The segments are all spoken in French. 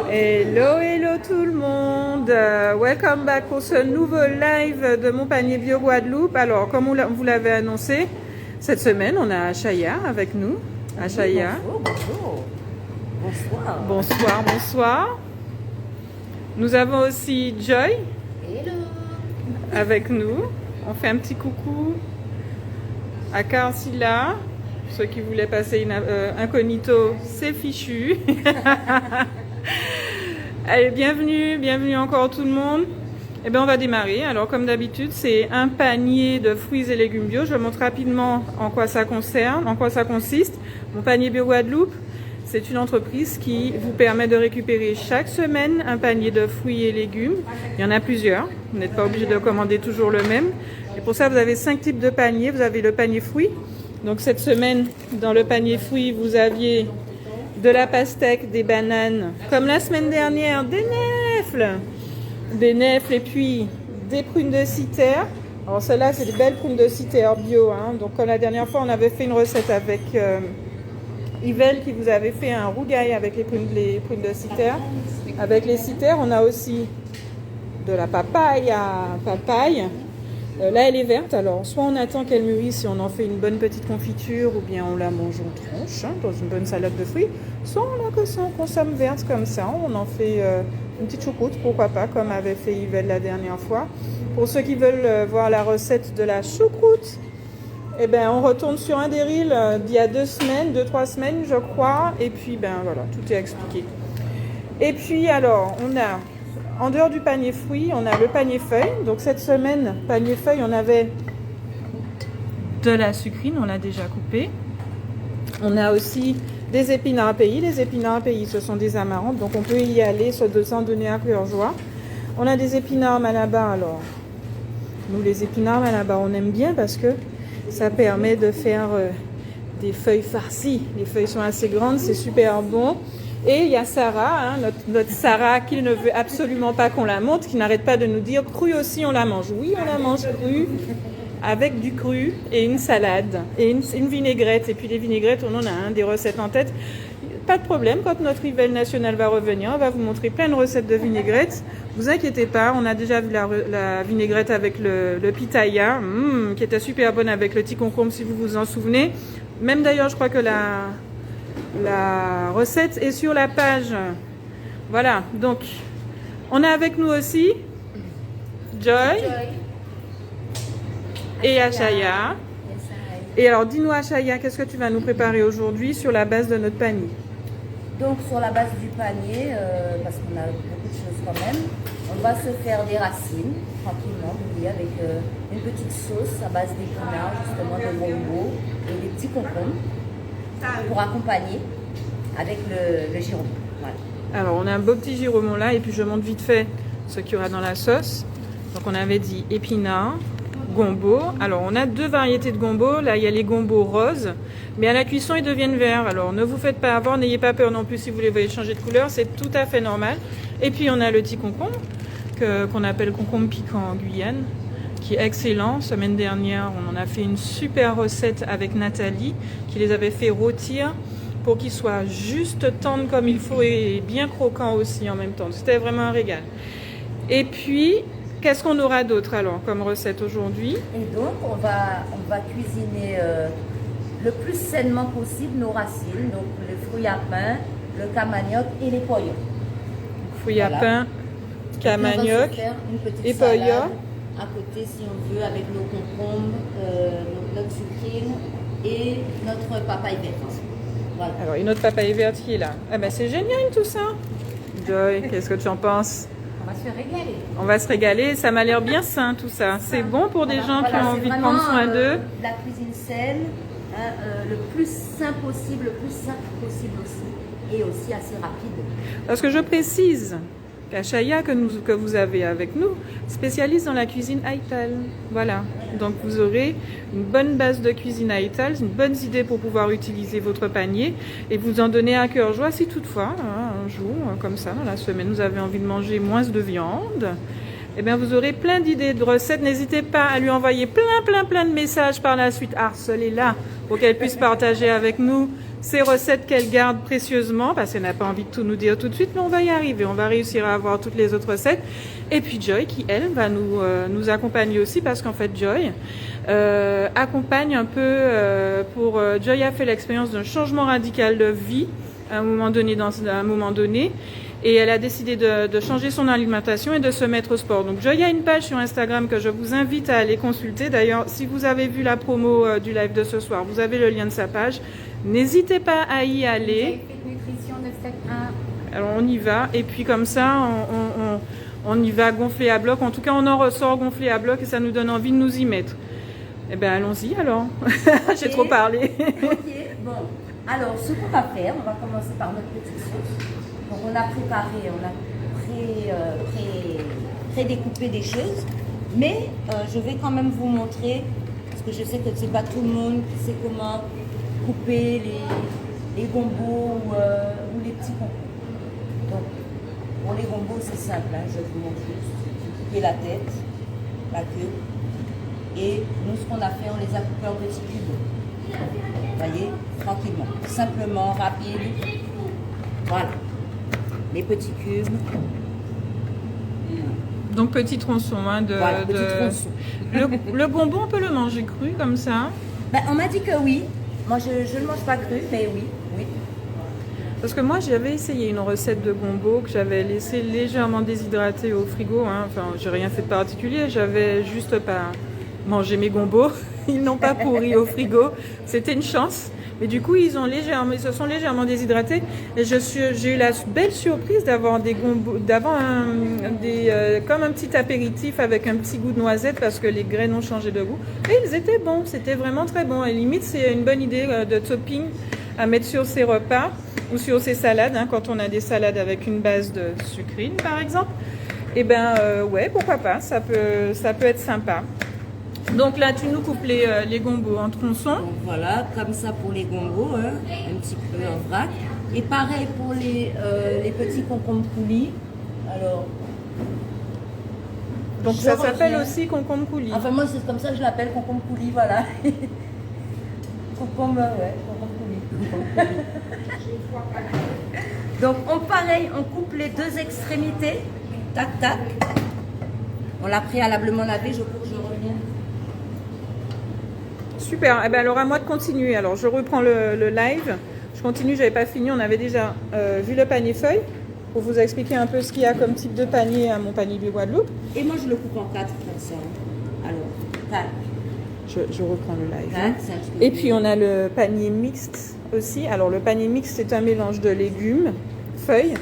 Hello, hello tout le monde. Welcome back pour ce nouveau live de Mon Panier Bio Guadeloupe. Alors, comme vous l'avez annoncé, cette semaine, on a Achaya avec nous. Achaya. Bonjour. Bonsoir. Bonsoir, bonsoir. Nous avons aussi Joy. Hello. Avec nous. On fait un petit coucou à Carcilla. Ceux qui voulaient passer incognito, c'est fichu. Allez, bienvenue encore tout le monde. Eh bien, on va démarrer. Alors, comme d'habitude, c'est un panier de fruits et légumes bio. Je montre rapidement en quoi ça consiste. Mon panier bio Guadeloupe, c'est une entreprise qui vous permet de récupérer chaque semaine un panier de fruits et légumes. Il y en a plusieurs. Vous n'êtes pas obligé de commander toujours le même. Et pour ça, vous avez 5 types de paniers. Vous avez le panier fruits. Donc, cette semaine, dans le panier fruits, vous aviez de la pastèque, des bananes, comme la semaine dernière, des nèfles et puis des prunes de Citer. Alors celles-là, c'est des belles prunes de Citer bio. Donc comme la dernière fois, on avait fait une recette avec Yvel qui vous avait fait un rougail avec les prunes de Citer. Avec les Citer, on a aussi de la papaye. Là, elle est verte, alors soit on attend qu'elle mûrisse et on en fait une bonne petite confiture ou bien on la mange en tranche dans une bonne salade de fruits, soit on la consomme verte comme ça, on en fait une petite choucroute, pourquoi pas, comme avait fait Yvel la dernière fois. Pour ceux qui veulent voir la recette de la choucroute, eh ben, on retourne sur un des reels d'il y a 2-3 semaines, je crois, et puis ben voilà, tout est expliqué. Et puis alors, on a... En dehors du panier fruits, on a le panier feuilles. Donc cette semaine, panier feuilles, on avait de la sucrine, on l'a déjà coupée. On a aussi des épinards à pays. Les épinards à pays, ce sont des amarantes, donc on peut y aller sans donner à cœur joie. On a des épinards Malabar. Alors, nous les épinards Malabar, on aime bien parce que ça permet de faire des feuilles farcies. Les feuilles sont assez grandes, c'est super bon. Et il y a Sarah, notre Sarah qui ne veut absolument pas qu'on la montre, qui n'arrête pas de nous dire crue aussi on la mange. Oui, on la mange crue, avec du cru et une salade et une vinaigrette. Et puis les vinaigrettes, on en a des recettes en tête. Pas de problème, quand notre Yvel national va revenir, on va vous montrer plein de recettes de vinaigrettes. Vous inquiétez pas, on a déjà vu la vinaigrette avec le pitaya, qui était super bonne avec le petit concombre si vous vous en souvenez. Même d'ailleurs, je crois que la recette est sur la page. Voilà, donc on a avec nous aussi Joy et Achaya. Et alors dis-nous Achaya, qu'est-ce que tu vas nous préparer aujourd'hui sur la base de notre panier? Donc sur la base du panier, parce qu'on a beaucoup de choses quand même, on va se faire des racines, tranquillement, avec une petite sauce à base d'épinards, justement de gombo et des petits concombres pour accompagner avec le giromon. Voilà. Alors on a un beau petit giromon là et puis je montre vite fait ce qu'il y aura dans la sauce. Donc on avait dit épinards, gombo. Alors on a 2 variétés de gombo. Là il y a les gombos roses, mais à la cuisson ils deviennent verts. Alors ne vous faites pas avoir, n'ayez pas peur non plus si vous les voyez changer de couleur, c'est tout à fait normal. Et puis on a le petit concombre qu'on appelle concombre piquant en Guyane, qui est excellent. Semaine dernière, on en a fait une super recette avec Nathalie, qui les avait fait rôtir pour qu'ils soient juste tendres comme il faut et bien croquants aussi en même temps. C'était vraiment un régal. Et puis, qu'est-ce qu'on aura d'autre alors comme recette aujourd'hui? Et donc, on va cuisiner le plus sainement possible nos racines, donc les fruits à pain, le camanioc et les poyos. Fruits à pain, camanioc et poyos. À côté, si on veut, avec nos concombres, notre zucchine et notre papaye verte. Voilà. Alors, une autre papaye verte qui est là. Ah ben, c'est génial tout ça. Joy, qu'est-ce que tu en penses? On va se régaler. On va se régaler. Ça m'a l'air bien sain tout ça. C'est bon pour des gens qui ont envie de prendre soin d'eux. La cuisine saine, le plus sain possible, le plus simple possible aussi. Et aussi assez rapide. Parce que je précise qu'Achaya, que vous avez avec nous, spécialiste dans la cuisine Haïtal. Voilà. Donc vous aurez une bonne base de cuisine Haïtal, une bonne idée pour pouvoir utiliser votre panier et vous en donner à cœur joie si toutefois, un jour, comme ça, dans la semaine, vous avez envie de manger moins de viande. Eh bien, vous aurez plein d'idées de recettes. N'hésitez pas à lui envoyer plein de messages par la suite. Harcelez-la pour qu'elle puisse partager avec nous ces recettes qu'elle garde précieusement, parce qu'elle n'a pas envie de tout nous dire tout de suite, mais on va y arriver, on va réussir à avoir toutes les autres recettes. Et puis Joy, qui elle, va nous accompagner aussi, parce qu'en fait Joy accompagne un peu, Joy a fait l'expérience d'un changement radical de vie à un moment donné, et elle a décidé de changer son alimentation et de se mettre au sport. Donc Joy a une page sur Instagram que je vous invite à aller consulter. D'ailleurs, si vous avez vu la promo du live de ce soir, vous avez le lien de sa page. N'hésitez pas à y aller. Nutrition 971. Alors on y va, et puis comme ça, on y va gonfler à bloc. En tout cas, on en ressort gonflé à bloc et ça nous donne envie de nous y mettre. Eh bien, allons-y alors. J'ai trop parlé. Ok, bon. Alors, ce qu'on va faire, on va commencer par notre petite sauce. Donc, on a préparé, on a pré-découpé des choses. Mais je vais quand même vous montrer, parce que je sais que c'est pas tout le monde qui sait comment couper les gombos ou les petits concours. Donc, pour les gombos, c'est simple, hein, je vous montre juste. Couper la tête, la queue. Et nous, ce qu'on a fait, on les a coupés en petits cubes. Vous voyez, tranquillement. Simplement, rapide. Voilà. Les petits cubes. Donc, petit tronçon. Hein, voilà, petit tronçon. Le gombo, on peut le manger cru comme ça? Ben, on m'a dit que oui. Moi, je ne le mange pas cru, mais oui. Parce que moi, j'avais essayé une recette de gombo que j'avais laissé légèrement déshydrater au frigo. Hein. Enfin, j'ai rien fait de particulier. J'avais juste pas mangé mes gombos. Ils n'ont pas pourri au frigo. C'était une chance. Mais du coup, ils se sont légèrement déshydratés. Et j'ai eu la belle surprise d'avoir des gombos, comme un petit apéritif avec un petit goût de noisette parce que les graines ont changé de goût. Et ils étaient bons. C'était vraiment très bon. Et limite, c'est une bonne idée de topping à mettre sur ses repas ou sur ses salades. Hein, quand on a des salades avec une base de sucrine, par exemple. Et ben, ouais, pourquoi pas. Ça peut être sympa. Donc là, tu nous coupes les gombos en tronçons. Donc voilà, comme ça pour les gombos, hein, un petit peu en vrac. Et pareil pour les petits concombres coulis. Alors, donc ça s'appelle aussi concombre coulis. Enfin moi c'est comme ça que je l'appelle, concombre coulis, voilà. Concombre, ouais, concombre coulis. Donc pareil, on coupe les deux extrémités. Tac, tac. On l'a préalablement lavé, je reviens. Super, eh ben alors à moi de continuer. Alors je reprends le live, je continue, j'avais pas fini, on avait déjà vu le panier feuille pour vous expliquer un peu ce qu'il y a comme type de panier à mon panier de Guadeloupe. Et moi je le coupe en 4 comme ça. Alors, 4. Je reprends le live. 4, hein. Et puis on a le panier mixte aussi. Alors le panier mixte c'est un mélange de légumes, feuilles,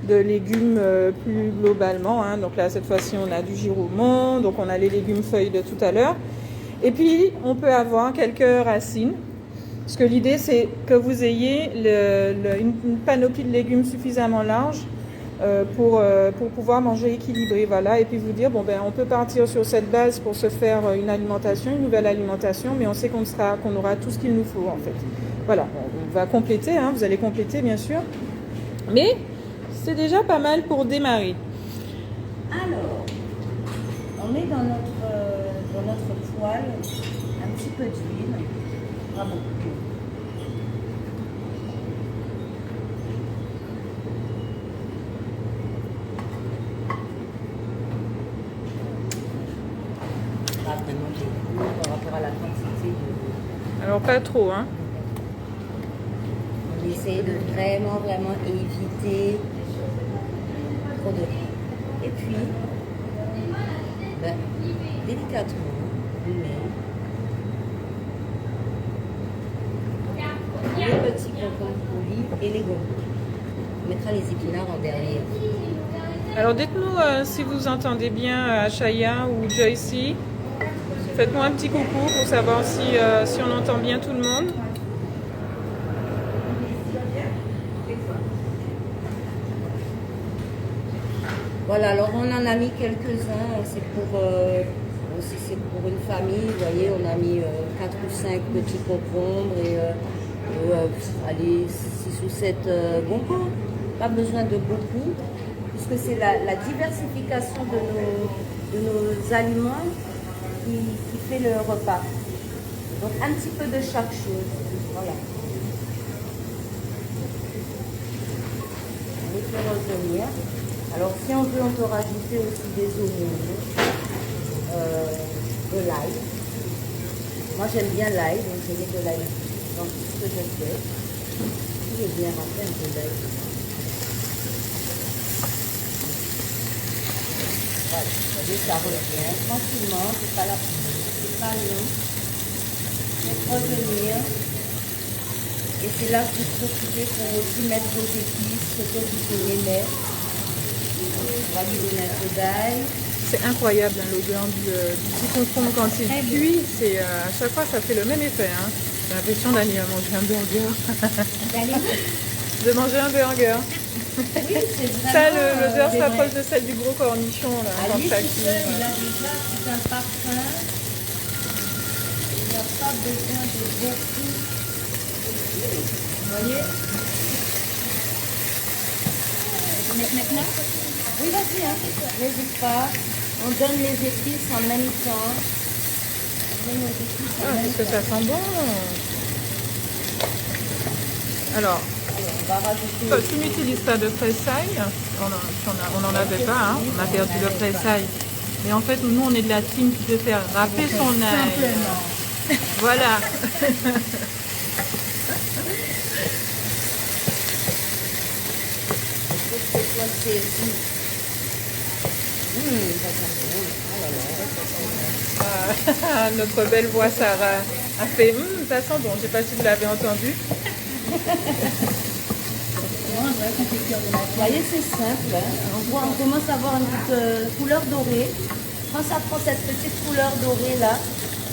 de légumes plus globalement. Hein. Donc là cette fois-ci on a du giraumon, donc on a les légumes feuilles de tout à l'heure. Et puis, on peut avoir quelques racines, parce que l'idée, c'est que vous ayez une panoplie de légumes suffisamment large pour pouvoir manger équilibré. Voilà. Et puis vous dire, bon, ben, on peut partir sur cette base pour se faire une nouvelle alimentation, mais on sait qu'on aura tout ce qu'il nous faut, en fait. Voilà, on va compléter, hein, vous allez compléter, bien sûr. Mais c'est déjà pas mal pour démarrer. Alors, on met dans notre poêle un petit peu d'huile, pas beaucoup. Pas vraiment beaucoup par rapport à la quantité. Alors pas trop, hein. On essaie de vraiment éviter trop de. Et puis, ben, délicatement, on met les petits concombres coulis et les gombos. On mettra les épinards en dernier. Alors dites-nous si vous entendez bien Achaya ou Joycey. Faites-moi un petit coucou pour savoir si on entend bien tout le monde. Voilà, alors on en a mis quelques-uns, c'est pour une famille, vous voyez, on a mis 4 ou 5 petits concombres et allez, 6 ou 7 bonbons. Pas besoin de beaucoup, puisque c'est la diversification de nos aliments qui fait le repas. Donc un petit peu de chaque chose, voilà. fait revenir. Alors si on veut, on peut rajouter aussi des oignons, de l'ail. Moi j'aime bien l'ail, donc je mets de l'ail dans tout ce que je fais. Je vais bien rentrer un peu d'ail. Voilà, vous voyez, ça revient tranquillement, c'est pas long. Faites revenir. Et c'est là que vous profitez pour aussi mettre vos épices, ce que vous voulez mettre. On va lui donner un peu d'ail. C'est incroyable hein, l'odeur du petit concombre quand il cuit. C'est à chaque fois ça fait le même effet. Hein. J'ai l'impression d'aller manger un burger. De manger un burger. Oui, c'est vraiment, Ça, l'odeur s'approche de celle du gros cornichon là, quand lui ça tout cuit. seul, il a déjà tout un parfum. Il n'y a pas besoin de beaucoup. Vous voyez? Maintenant? Oui, vas-y, hein. N'hésite pas. On donne les épices en même temps. On donne les épices en Ah, même parce que temps. ça sent bon. Alors, On va rajouter. tu n'utilises pas de pressailles. On n'en avait pas, hein. On a perdu le pressail. Mais en fait, nous, on est de la team qui peut faire râper son ail. Simplement. Voilà. Cette fois-ci. Ça sent bon. Oh là là, ça sent bon. Notre belle voix Sarah a fait ça sent bon. Je ne sais pas si vous l'avez entendu. Vous voyez, c'est simple. Hein. On commence à avoir une petite couleur dorée. Quand ça prend cette petite couleur dorée là,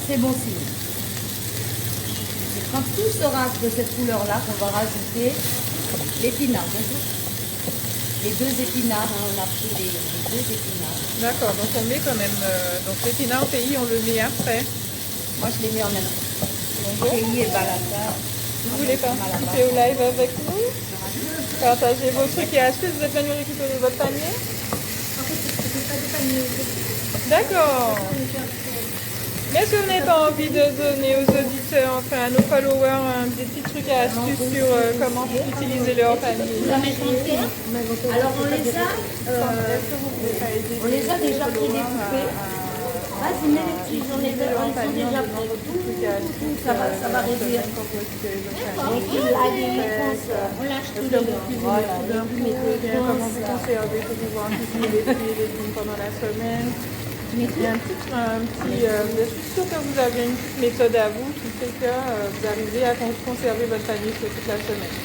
c'est bon signe. Et quand tout sera de cette couleur là, on va rajouter l'épinard. Les 2 épinards, hein, on a pris les 2 épinards. D'accord, donc on met quand même. Donc l'épinard au pays, on le met après. Moi je les mets en même temps. Bonjour. Pays et balata. Vous voulez participer au live avec nous? Partagez vos trucs et astuces. Vous êtes venu récupérer votre panier? En fait, c'est pas des paniers. D'accord. Mais est-ce que vous n'avez pas envie de donner aux auditeurs, enfin à nos followers, des petits trucs et astuces sur comment utiliser leur panier? Vous la mettez en terre. Alors on les a déjà pris découpés. Vas-y, mets les petits, ils sont déjà pris. Ça va réduire. Donc on lâche tout le Comment vous conservez pour pouvoir cuisiner les fruits et légumes pendant la semaine? Il y a je suis sûre que vous avez une petite méthode à vous qui fait que vous arrivez à conserver votre panier sur toute la semaine.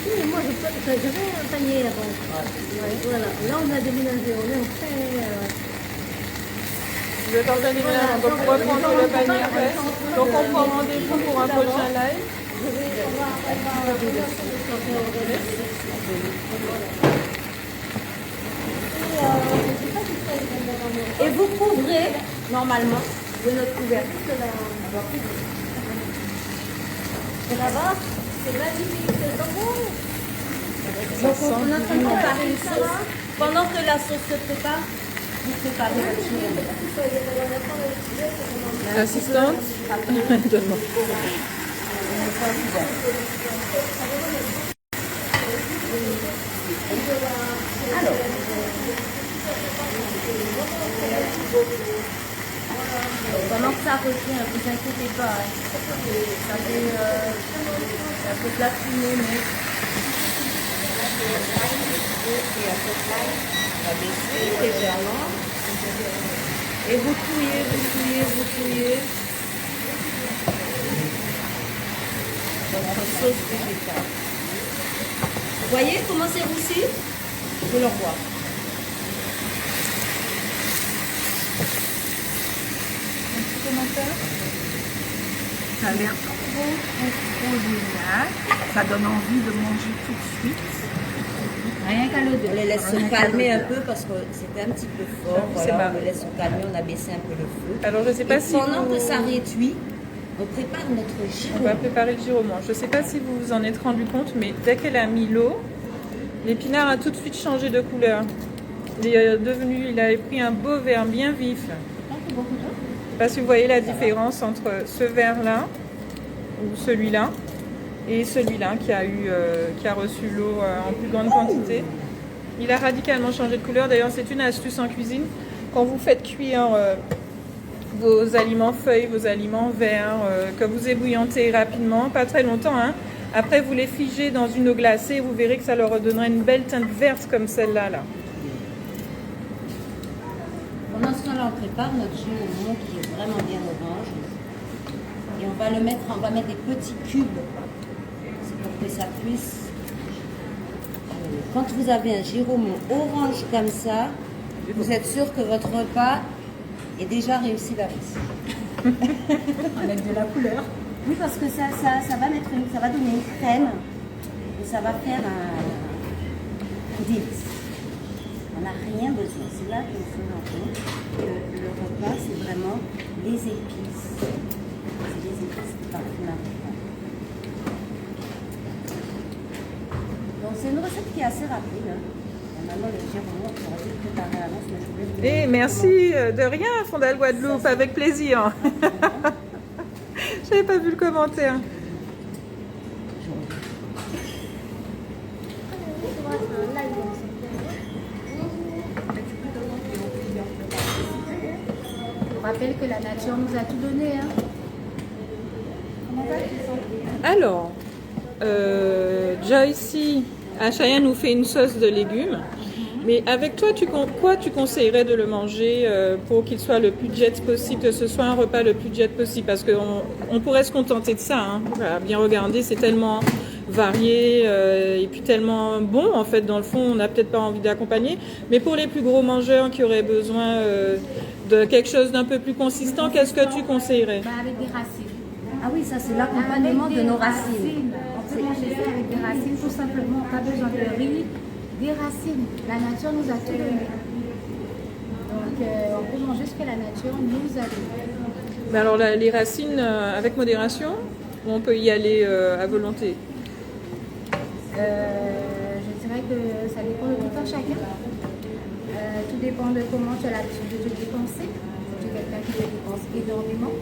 Oui, mais moi, j'avais un panier avant. Ouais, voilà. Là, on a déménagé. On est en train. Vous êtes en train de déménager, on va pouvoir prendre le panier après. Donc on prend rendez-vous pour un prochain live. Et vous couvrez normalement de notre couvercle. Ça va? C'est magnifique. C'est trop bon. Donc on est en train de préparer une sauce. Pendant que la sauce se prépare, vous préparez votre chose. L'assistante Donne-moi. Alors, pendant que ça refait, ne vous inquiétez pas, hein. Ça fait un peu de la fumée, mais on va baisser légèrement. Et vous touillez. Notre sauce végétale. Vous voyez comment c'est roussi? Je le revois. Commentaire? Ça a l'air trop génial. Ça donne envie de manger tout de suite. Rien qu'à l'odeur. On les laisse se calmer un peu parce que c'était un petit peu fort. C'est Voilà, marrant. on les laisse se calmer, on a baissé un peu le feu. Alors je ne sais pas Et si pendant vous... que ça réduit, on prépare notre On va giro. préparer le gyroman. Je ne sais pas si vous vous en êtes rendu compte, mais dès qu'elle a mis l'eau, l'épinard a tout de suite changé de couleur. Il a pris un beau vert bien vif. Je ne sais pas si vous voyez la différence entre ce vert-là ou celui-là et celui-là qui a reçu l'eau en plus grande quantité. Il a radicalement changé de couleur. D'ailleurs, c'est une astuce en cuisine. Quand vous faites cuire vos aliments feuilles, vos aliments verts, que vous ébouillantez rapidement, pas très longtemps, hein. Après, vous les figez dans une eau glacée, vous verrez que ça leur donnera une belle teinte verte comme celle-là. Là. Pendant ce temps-là, on prépare notre giroumon qui est vraiment bien orange. Et on va mettre des petits cubes. C'est pour que ça puisse. Quand vous avez un giroumon orange comme ça, vous êtes sûr que votre repas est déjà réussi d'avance. Avec de la couleur. Oui, parce que ça va donner une crème et ça va faire un délice. On n'a rien besoin. C'est là qu'on se rend compte que le repas, c'est vraiment les épices. C'est les épices qui parfument un repas. Donc c'est une recette qui est assez rapide. Hein. Normalement, le giroumon, on aurait dû le préparer à l'avance, mais je voulais vous Et merci de rien, Fondale Guadeloupe, avec plaisir. J'avais pas vu le commentaire. On rappelle que la nature nous a tout donné. Hein. Alors, Joycey, Achaya nous fait une sauce de légumes. Mais avec toi, quoi tu conseillerais de le manger pour qu'il soit le plus jet possible, que ce soit un repas le plus jet possible? Parce qu'on pourrait se contenter de ça. Hein. Voilà, bien regarder, c'est tellement varié et puis tellement bon. En fait, dans le fond, on n'a peut-être pas envie d'accompagner. Mais pour les plus gros mangeurs qui auraient besoin de quelque chose d'un peu plus consistant, qu'est-ce que tu conseillerais? Avec des racines. Ah oui, ça c'est l'accompagnement de nos racines. On peut manger ça avec des racines, tout simplement. Pas besoin de riz. Des racines. La nature nous a tout donné. Donc, on peut manger ce que la nature nous a donné. Mais alors, les racines, avec modération, ou on peut y aller à volonté? Je dirais que ça dépend de tout un chacun. Tout dépend de comment tu as l'habitude de te dépenser. Tu es quelqu'un qui te dépense énormément.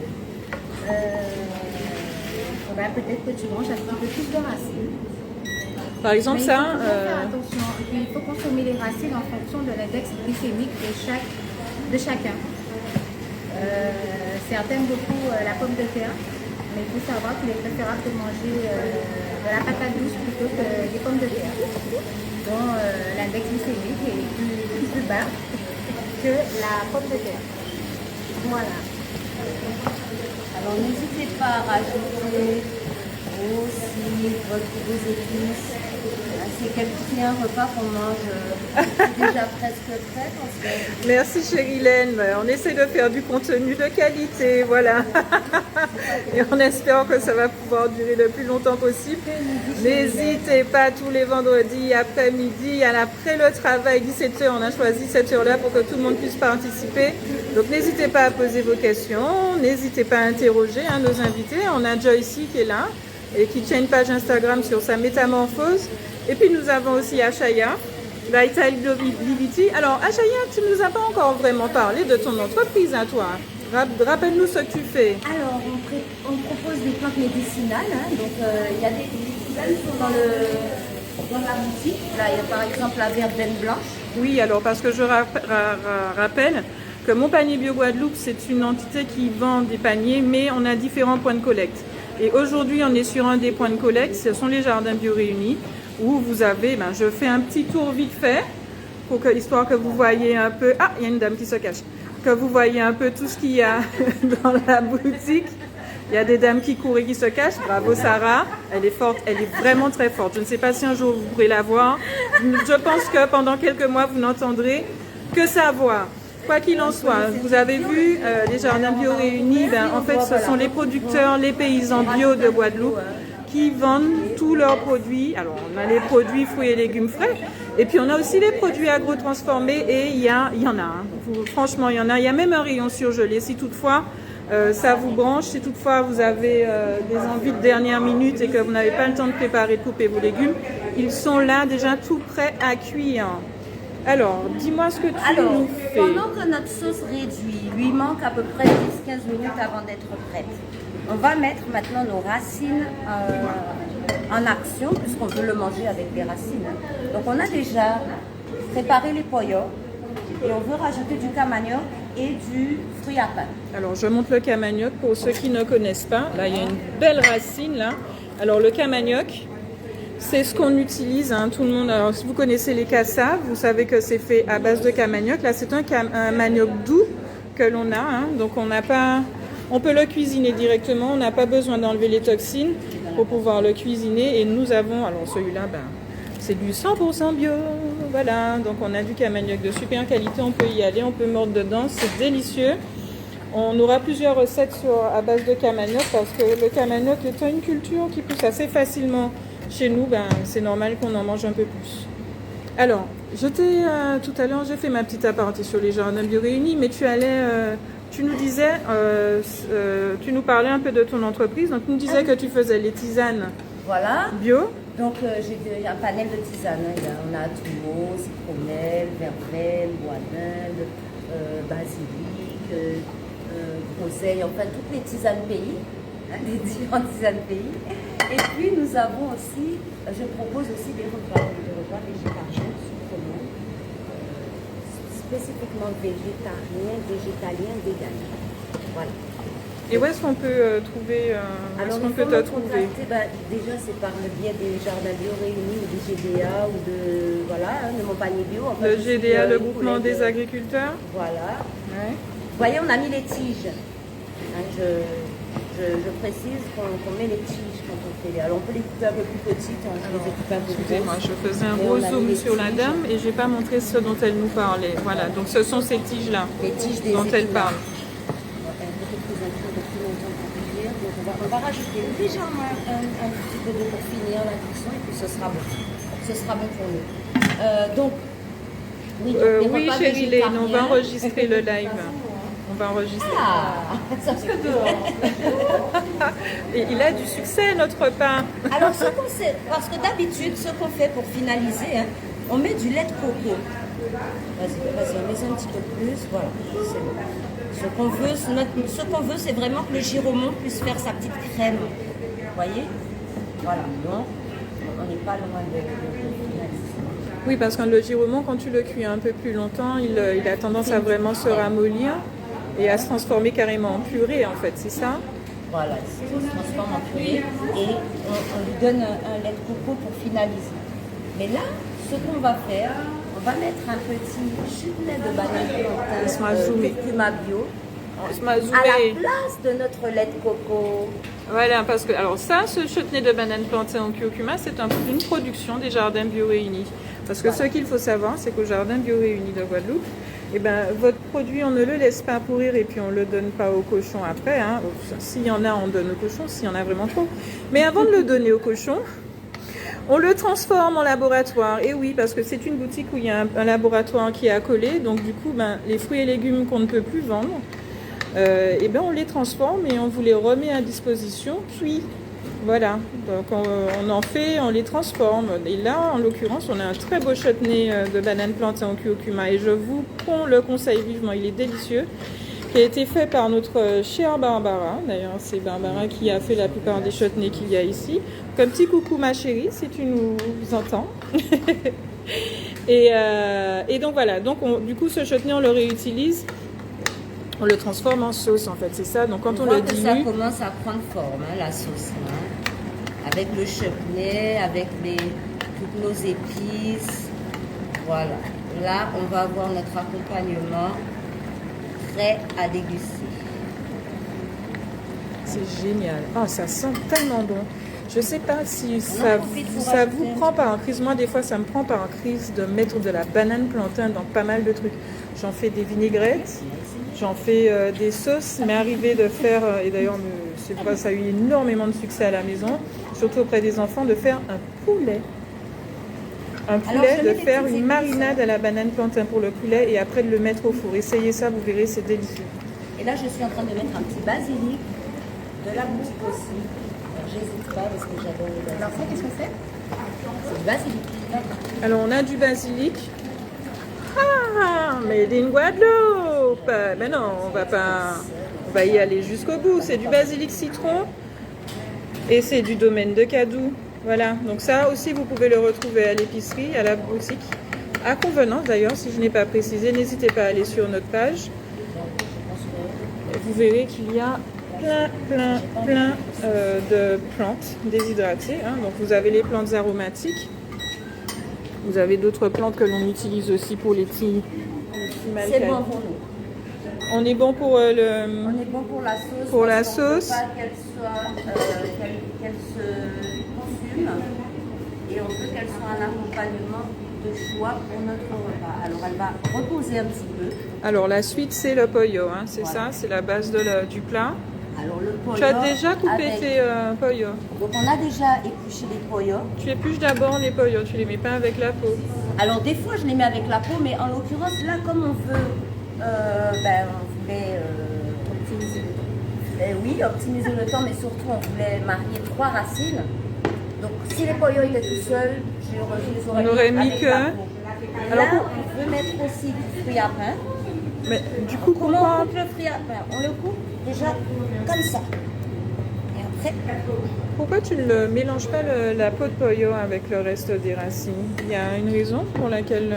Peut-être que tu manges un petit peu plus de racines. Par exemple, mais il faut faire attention. Et puis, il faut consommer les racines en fonction de l'index glycémique de chacun. Certains aiment beaucoup la pomme de terre, mais il faut savoir qu'il est préférable de manger de la patate douce plutôt que des pommes de terre, dont l'index glycémique est plus bas que la pomme de terre. Voilà. Alors n'hésitez pas à rajouter aussi vos épices. C'est un repas qu'on mange déjà presque prêt. Merci Chérilène, on essaie de faire du contenu de qualité, voilà. Et on espère que ça va pouvoir durer le plus longtemps possible. N'hésitez pas tous les vendredis après-midi, après le travail, 17h, on a choisi cette heure-là pour que tout le monde puisse participer. Donc n'hésitez pas à poser vos questions, n'hésitez pas à interroger nos invités. On a Joycey qui est là et qui tient une page Instagram sur sa métamorphose. Et puis nous avons aussi Achaya, Vitality. Alors Achaya, tu ne nous as pas encore vraiment parlé de ton entreprise à toi. Rappelle-nous ce que tu fais. Alors on propose des plantes médicinales. Hein. Donc il y a des médicinales qui sont dans la boutique. Là il y a par exemple la verveine blanche. Oui, alors parce que je rappelle que Mon Panier Bio Guadeloupe, c'est une entité qui vend des paniers, mais on a différents points de collecte. Et aujourd'hui, on est sur un des points de collecte, ce sont les Jardins Bio Réunis, où vous avez, je fais un petit tour vite fait, histoire que vous voyez un peu, il y a une dame qui se cache, que vous voyez un peu tout ce qu'il y a dans la boutique. Il y a des dames qui courent et qui se cachent. Bravo Sarah, elle est forte, elle est vraiment très forte. Je ne sais pas si un jour vous pourrez la voir. Je pense que pendant quelques mois, vous n'entendrez que sa voix. Quoi qu'il en soit, vous avez vu, les Jardins Bio Réunis, en fait, ce sont les producteurs, les paysans bio de Guadeloupe qui vendent tous leurs produits. Alors, on a les produits fruits et légumes frais, et puis on a aussi les produits agro-transformés, et il y en a. Franchement, il y en a. Il y a même un rayon surgelé, si toutefois ça vous branche, si toutefois vous avez des envies de dernière minute et que vous n'avez pas le temps de préparer, de couper vos légumes, ils sont là déjà tout prêts à cuire. Alors, dis-moi ce que tu Alors, nous fais. pendant que notre sauce réduit, lui manque à peu près 10-15 minutes avant d'être prête. On va mettre maintenant nos racines en action, puisqu'on veut le manger avec des racines. Donc, on a déjà préparé les poyos et on veut rajouter du camanioc et du fruit à pain. Alors, je montre le camanioc pour ceux qui ne connaissent pas. Là, il y a une belle racine, là. Alors, le camanioc, c'est ce qu'on utilise, hein, tout le monde. Alors, si vous connaissez les cassaves, vous savez que c'est fait à base de camanioc. Là, c'est un manioc doux que l'on a. Hein, donc, on peut le cuisiner directement. On n'a pas besoin d'enlever les toxines pour pouvoir le cuisiner. Et nous avons, alors celui-là, c'est du 100% bio. Voilà, donc on a du camanioc de super qualité. On peut y aller, on peut mordre dedans. C'est délicieux. On aura plusieurs recettes à base de camanioc parce que le camanioc est une culture qui pousse assez facilement chez nous. C'est normal qu'on en mange un peu plus. Alors, tout à l'heure, j'ai fait ma petite aparté sur les jardins bio réunis, mais tu nous disais, tu nous parlais un peu de ton entreprise. Donc, tu nous disais que tu faisais les tisanes Voilà. bio. Donc, j'ai un panel de tisanes. On a Tumo, citronnelle, verveine, bois d'Inde, basilic, groseille, enfin toutes les tisanes pays, les différentes tisanes pays. Et puis nous avons aussi, je propose aussi des repas végétariens, spécifiquement végétaliens, véganes. Voilà. Et où est-ce qu'on peut trouver Alors, est-ce qu'on peut te trouver? Déjà, c'est par le biais des jardins bio réunis ou des GDA ou de mon panier bio. Le GDA, le groupement des agriculteurs. Voilà. Ouais. Vous voyez, on a mis les tiges. Hein, je précise qu'on met les tiges quand on fait les. Alors, on peut les couper un peu plus petites. Hein, je les ai coupées un peu plus Excusez-moi, grosses. je faisais un Et gros on a zoom mis les sur la tiges. dame et j'ai pas montré ce dont elle nous parlait. Voilà, donc ce sont ces tiges-là Les tiges des dont elle épinards. parle. Elle est plus en train de plus longtemps pour cuire. Donc, on va rajouter légèrement un petit peu d'eau pour finir la cuisson et puis ce sera bon. Ce sera bon pour nous. Donc, oui, les Oui, repas chérie Lane, on va végétariens. enregistrer le live. On va enregistrer. Ah, ça se Et il a du succès, notre repas. Alors, ce qu'on sait, parce que d'habitude, ce qu'on fait pour finaliser, hein, on met du lait de coco. Vas-y, on met un petit peu plus. Voilà, c'est bon. Ce qu'on veut, c'est vraiment que le giromont puisse faire sa petite crème. Vous voyez? Voilà, donc, on n'est pas loin de finaliser. Oui, parce que le giromont, quand tu le cuis un peu plus longtemps, il a tendance à vraiment se ramollir et à se transformer carrément en purée, en fait, c'est ça? Voilà, il se transforme en purée et on lui donne un lait de coco pour finaliser. Mais là, ce qu'on va faire, on va mettre un petit chutney de banane plantain curcuma bio à la place de notre lait de coco. Voilà, parce que alors ça, ce chutney de banane plantain au curcuma, c'est une production des jardins bio réunis. Parce que ce qu'il faut savoir, c'est qu'au jardin bio réunis de Guadeloupe, votre produit, on ne le laisse pas pourrir et puis on ne le donne pas aux cochons après. Hein. S'il y en a, on donne aux cochons, s'il y en a vraiment trop. Mais avant de le donner aux cochons, on le transforme en laboratoire. Et oui, parce que c'est une boutique où il y a un laboratoire qui est accolé. Donc du coup, les fruits et légumes qu'on ne peut plus vendre, on les transforme et on vous les remet à disposition cuits. Voilà, donc on les transforme. Et là, en l'occurrence, on a un très beau chutney de banane plantain au curcuma. Et je vous le conseille vivement, il est délicieux. Qui a été fait par notre chère Barbara. D'ailleurs, c'est Barbara qui a fait la plupart des chutneys qu'il y a ici. Donc, un petit coucou ma chérie, si tu nous entends. et donc voilà, donc du coup, ce chutney, on le réutilise. On le transforme en sauce, en fait, c'est ça. Donc quand on le dilue, ça commence à prendre forme, hein, la sauce. Hein. Avec le chutney, avec toutes nos épices. Voilà. Là, on va avoir notre accompagnement prêt à déguster. C'est génial. Oh, ça sent tellement bon. Je sais pas si ça vous prend par en crise. Moi, des fois, ça me prend par en crise de mettre de la banane plantain dans pas mal de trucs. J'en fais des vinaigrettes. J'en fais des sauces, mais arrivé de faire, et d'ailleurs ça a eu énormément de succès à la maison, surtout auprès des enfants, de faire un poulet. De faire une marinade à la banane plantain pour le poulet et après de le mettre au four. Essayez ça, vous verrez, c'est délicieux. Et là, je suis en train de mettre un petit basilic de la boutique aussi. J'hésite pas parce que j'adore le basilic. Alors ça, qu'est-ce que c'est? C'est du basilic. Alors on a du basilic. Made in Guadeloupe. Mais non, on va pas. On va y aller jusqu'au bout. C'est du basilic citron et c'est du domaine de Cadoux. Voilà. Donc ça aussi, vous pouvez le retrouver à l'épicerie, à la boutique, à convenance d'ailleurs. Si je n'ai pas précisé, n'hésitez pas à aller sur notre page. Vous verrez qu'il y a plein de plantes déshydratées. Hein. Donc vous avez les plantes aromatiques. Vous avez d'autres plantes que l'on utilise aussi pour les petits maladies. C'est bon pour nous. On est bon pour On est bon pour la sauce. Pour la parce qu'on veut sauce. pas qu'elle se consume. Et on veut qu'elle soit un accompagnement de choix pour notre repas. Alors elle va reposer un petit peu. Alors la suite c'est le pollo, hein, c'est Voilà. ça, c'est la base du plat. Alors le pollo. Tu as déjà coupé avec- tes pollo. Donc on a déjà épluché les pollos. Tu épluches d'abord les pollo, tu les mets pas avec la peau. Alors des fois je les mets avec la peau, mais en l'occurrence là comme on veut, on voulait optimiser le temps. Oui, optimiser le temps, mais surtout on voulait marier 3 racines. Donc si les pollos étaient tout seuls, je les aurais On aurait mis avec que- la peau. Alors, Là, on veut mettre aussi du fruit à pain. Mais du coup, Comment on comment coupe le fruit à pain? On le coupe déjà comme ça. Et après, pourquoi tu ne mélanges pas la peau de pollo avec le reste des racines? Il y a une raison pour laquelle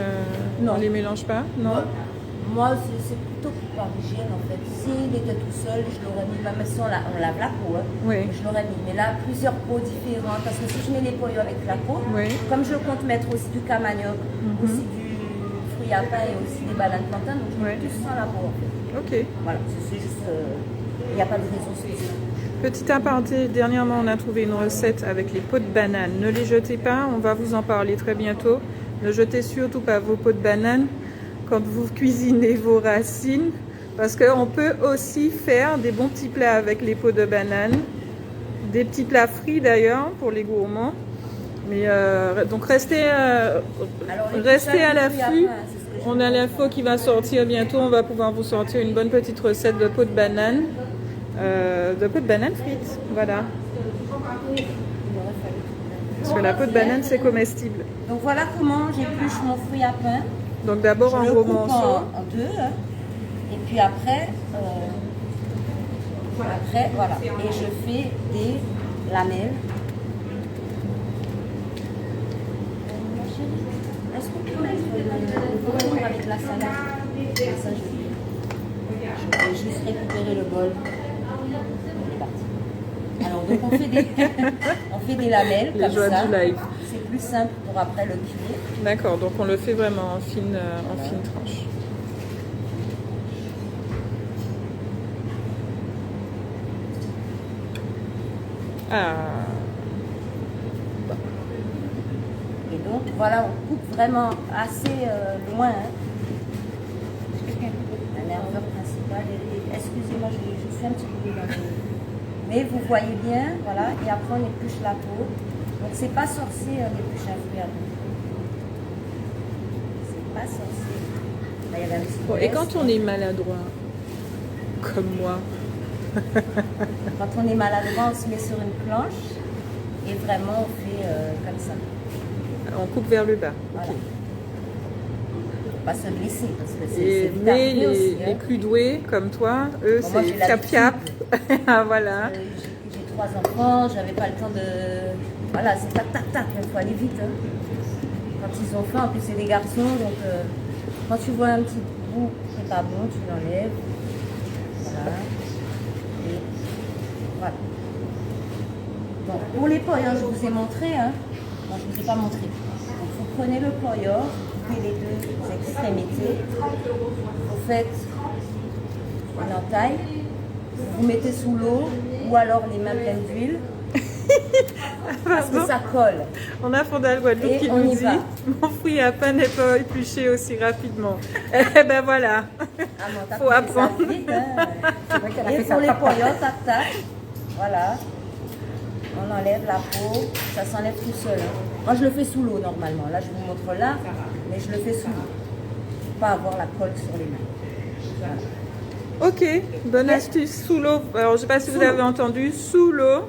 Non. on les mélange pas? Non. moi c'est plutôt par hygiène en fait. S'il était tout seul, je l'aurais mis, même si on lave la peau, hein, Oui. je l'aurais mis. Mais là, plusieurs peaux différentes, parce que si je mets les pollos avec la peau, Oui. comme je compte mettre aussi du camanioc, aussi du fruit à pain et aussi des bananes plantains, donc je mets Oui. tout sans la peau en fait. Ok. Voilà, c'est juste, il n'y a pas de raison spéciale. Petit aparté, dernièrement on a trouvé une recette avec les peaux de banane. Ne les jetez pas, on va vous en parler très bientôt. Ne jetez surtout pas vos peaux de banane quand vous cuisinez vos racines, parce qu'on peut aussi faire des bons petits plats avec les peaux de banane, des petits plats frits d'ailleurs pour les gourmands. Mais donc restez à l'affût. On a l'info qui va sortir bientôt. On va pouvoir vous sortir une bonne petite recette de peau de banane, frites. Voilà. Parce que la peau de banane c'est comestible. Donc voilà comment j'épluche mon fruit à pain. Donc d'abord en Je le gros coupe morceaux. en deux. Hein. Et puis après, voilà. Et je fais des lamelles. Ma chérie, est-ce qu'on peut mettre le bol avec la salade? Comme ça, je vais juste récupérer le bol. On est parti. Alors, donc on fait des lamelles Les comme joies ça. du live. C'est plus simple pour après le cuire. D'accord, donc on le fait vraiment en fine tranche. Ah, Et donc voilà, on coupe vraiment assez loin. Hein. La nerveur principale. Excusez-moi, je suis un petit peu dans le... Mais vous voyez bien, voilà. Et après on épluche la peau. Donc c'est pas sorcier, on épluche un fruit à peau. C'est pas sorcier. Là, il y avait un petit bon, et laisse. quand on est maladroit, comme moi, Quand on est maladroit, on se met sur une planche. Et vraiment, on fait comme ça. on coupe vers le bas. Voilà. Ok. Faut pas se blesser parce que c'est Et, vite mais arrivé aussi, hein. les plus doués comme toi, eux, Bon, moi, c'est j'ai l'habitude. fiap-fiap. Ah, voilà. J'ai 3 enfants, j'avais pas le temps de... Voilà, c'est tac, tac, tac, il faut aller vite. Hein. Quand ils ont faim, en plus c'est des garçons, donc quand tu vois un petit bout qui n'est pas bon, tu l'enlèves. Voilà. Et voilà. Bon, pour les poyons, je vous ai montré, hein. Bon, je ne vous ai pas montré. Donc, vous prenez le poyon, vous coupez les deux extrémités, vous faites une entaille, vous mettez sous l'eau ou alors les mains pleines d'huile parce que ça colle. On a Fondal Guadeloupe Et qui on nous y dit va. mon fruit à pain n'est pas épluché aussi rapidement. Eh ben voilà. Ah, non, t'as Faut coupé ça apprendre. vite, hein. C'est vrai qu'elle a Et fait pour ça. les poyons, tac tac, voilà. On enlève la peau, ça s'enlève tout seul. Hein. Moi je le fais sous l'eau normalement. Là je vous montre là, mais je le fais sous l'eau. Pour pas avoir la colle sur les mains. Voilà. Ok, bonne astuce sous l'eau. Alors je sais pas si Sous vous avez l'eau. entendu, sous l'eau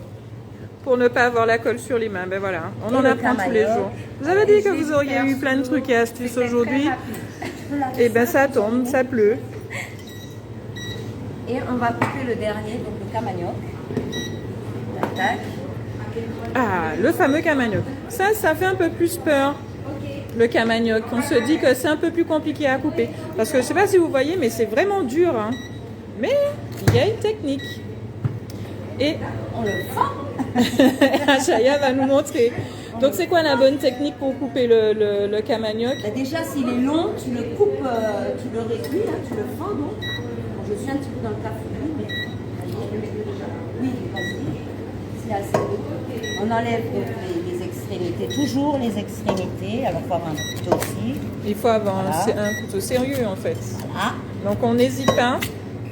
pour ne pas avoir la colle sur les mains. Ben voilà, on Et en le apprend tous les camayok. jours. Vous avez dit que Juste vous auriez faire eu plein de sous trucs et l'eau, astuces c'était aujourd'hui. très rapide. peux laver Et ben ça tombe, ça pleut. Et on va couper le dernier, donc le camanioc. Tac. Ah, le fameux camanioc. Ça fait un peu plus peur. Le camanioc. On se dit que c'est un peu plus compliqué à couper. Parce que je ne sais pas si vous voyez, mais c'est vraiment dur. Hein. Mais il y a une technique. Et On le fend. Achaya va nous montrer. Donc c'est quoi la bonne technique pour couper le camanioc? Bah, déjà, s'il est long, tu le coupes, tu le réduis, hein, tu le fends donc. Bon, je suis un petit peu dans le café, mais oui, vas-y. C'est assez long. On enlève donc les extrémités, toujours les extrémités. Alors, il faut avoir un couteau aussi. Il faut avoir Voilà. un couteau sérieux en fait. Voilà. Donc on n'hésite pas.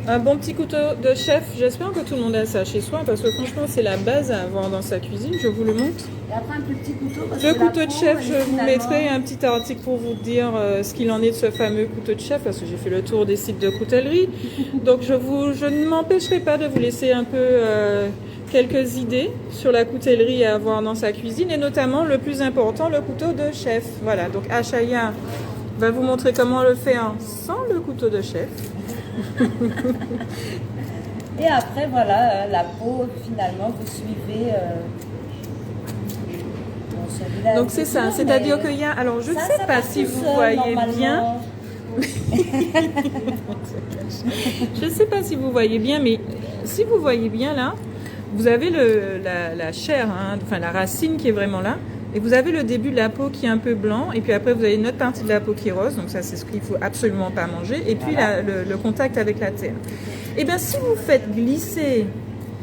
Un bon petit couteau de chef. J'espère que tout le monde a ça chez soi parce que franchement c'est la base à avoir dans sa cuisine. Je vous le montre. Et après, un plus petit couteau. Parce Le que la couteau de peau, chef, elle je est vous finalement- mettrai un petit article pour vous dire ce qu'il en est de ce fameux couteau de chef parce que j'ai fait le tour des sites de coutellerie. Donc je ne m'empêcherai pas de vous laisser un peu quelques idées sur la coutellerie à avoir dans sa cuisine et notamment le plus important, le couteau de chef. Voilà, donc Achaya va vous montrer comment le faire sans le couteau de chef. Et après, voilà, la peau, finalement, vous suivez. Bon, celui-là, Donc c'est ça, dur, c'est-à-dire mais qu'il y a... Alors je ne ça, sais ça pas part si tout vous seul, voyez normalement. bien. Je ne sais pas si vous voyez bien, mais si vous voyez bien là, vous avez la chair, hein, enfin la racine qui est vraiment là, et vous avez le début de la peau qui est un peu blanc, et puis après vous avez une autre partie de la peau qui est rose, donc ça c'est ce qu'il faut absolument pas manger, et puis Voilà. le contact avec la terre. Et bien si vous faites glisser,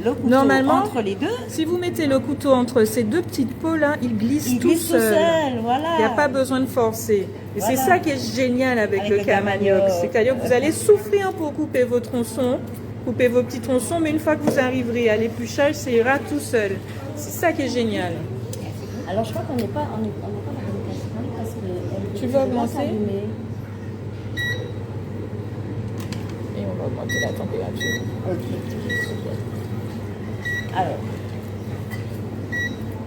Le couteau Normalement, entre les deux, si vous mettez le couteau entre ces deux petites peaux là, il glisse il tout glisse tout seul. seul, voilà. Il n'y a pas besoin de forcer. Et c'est Voilà. ça qui est génial avec Avec le le camanioc. camanioc. C'est-à-dire que vous allez souffrir pour couper vos tronçons, couper vos petits tronçons, mais une fois que vous arriverez à l'épluchage, ça ira tout seul. C'est ça qui est génial. Alors je crois qu'on n'est pas dans une casserole parce que Tu veux augmenter s'allumer. Et on va augmenter la température. Ok. Alors,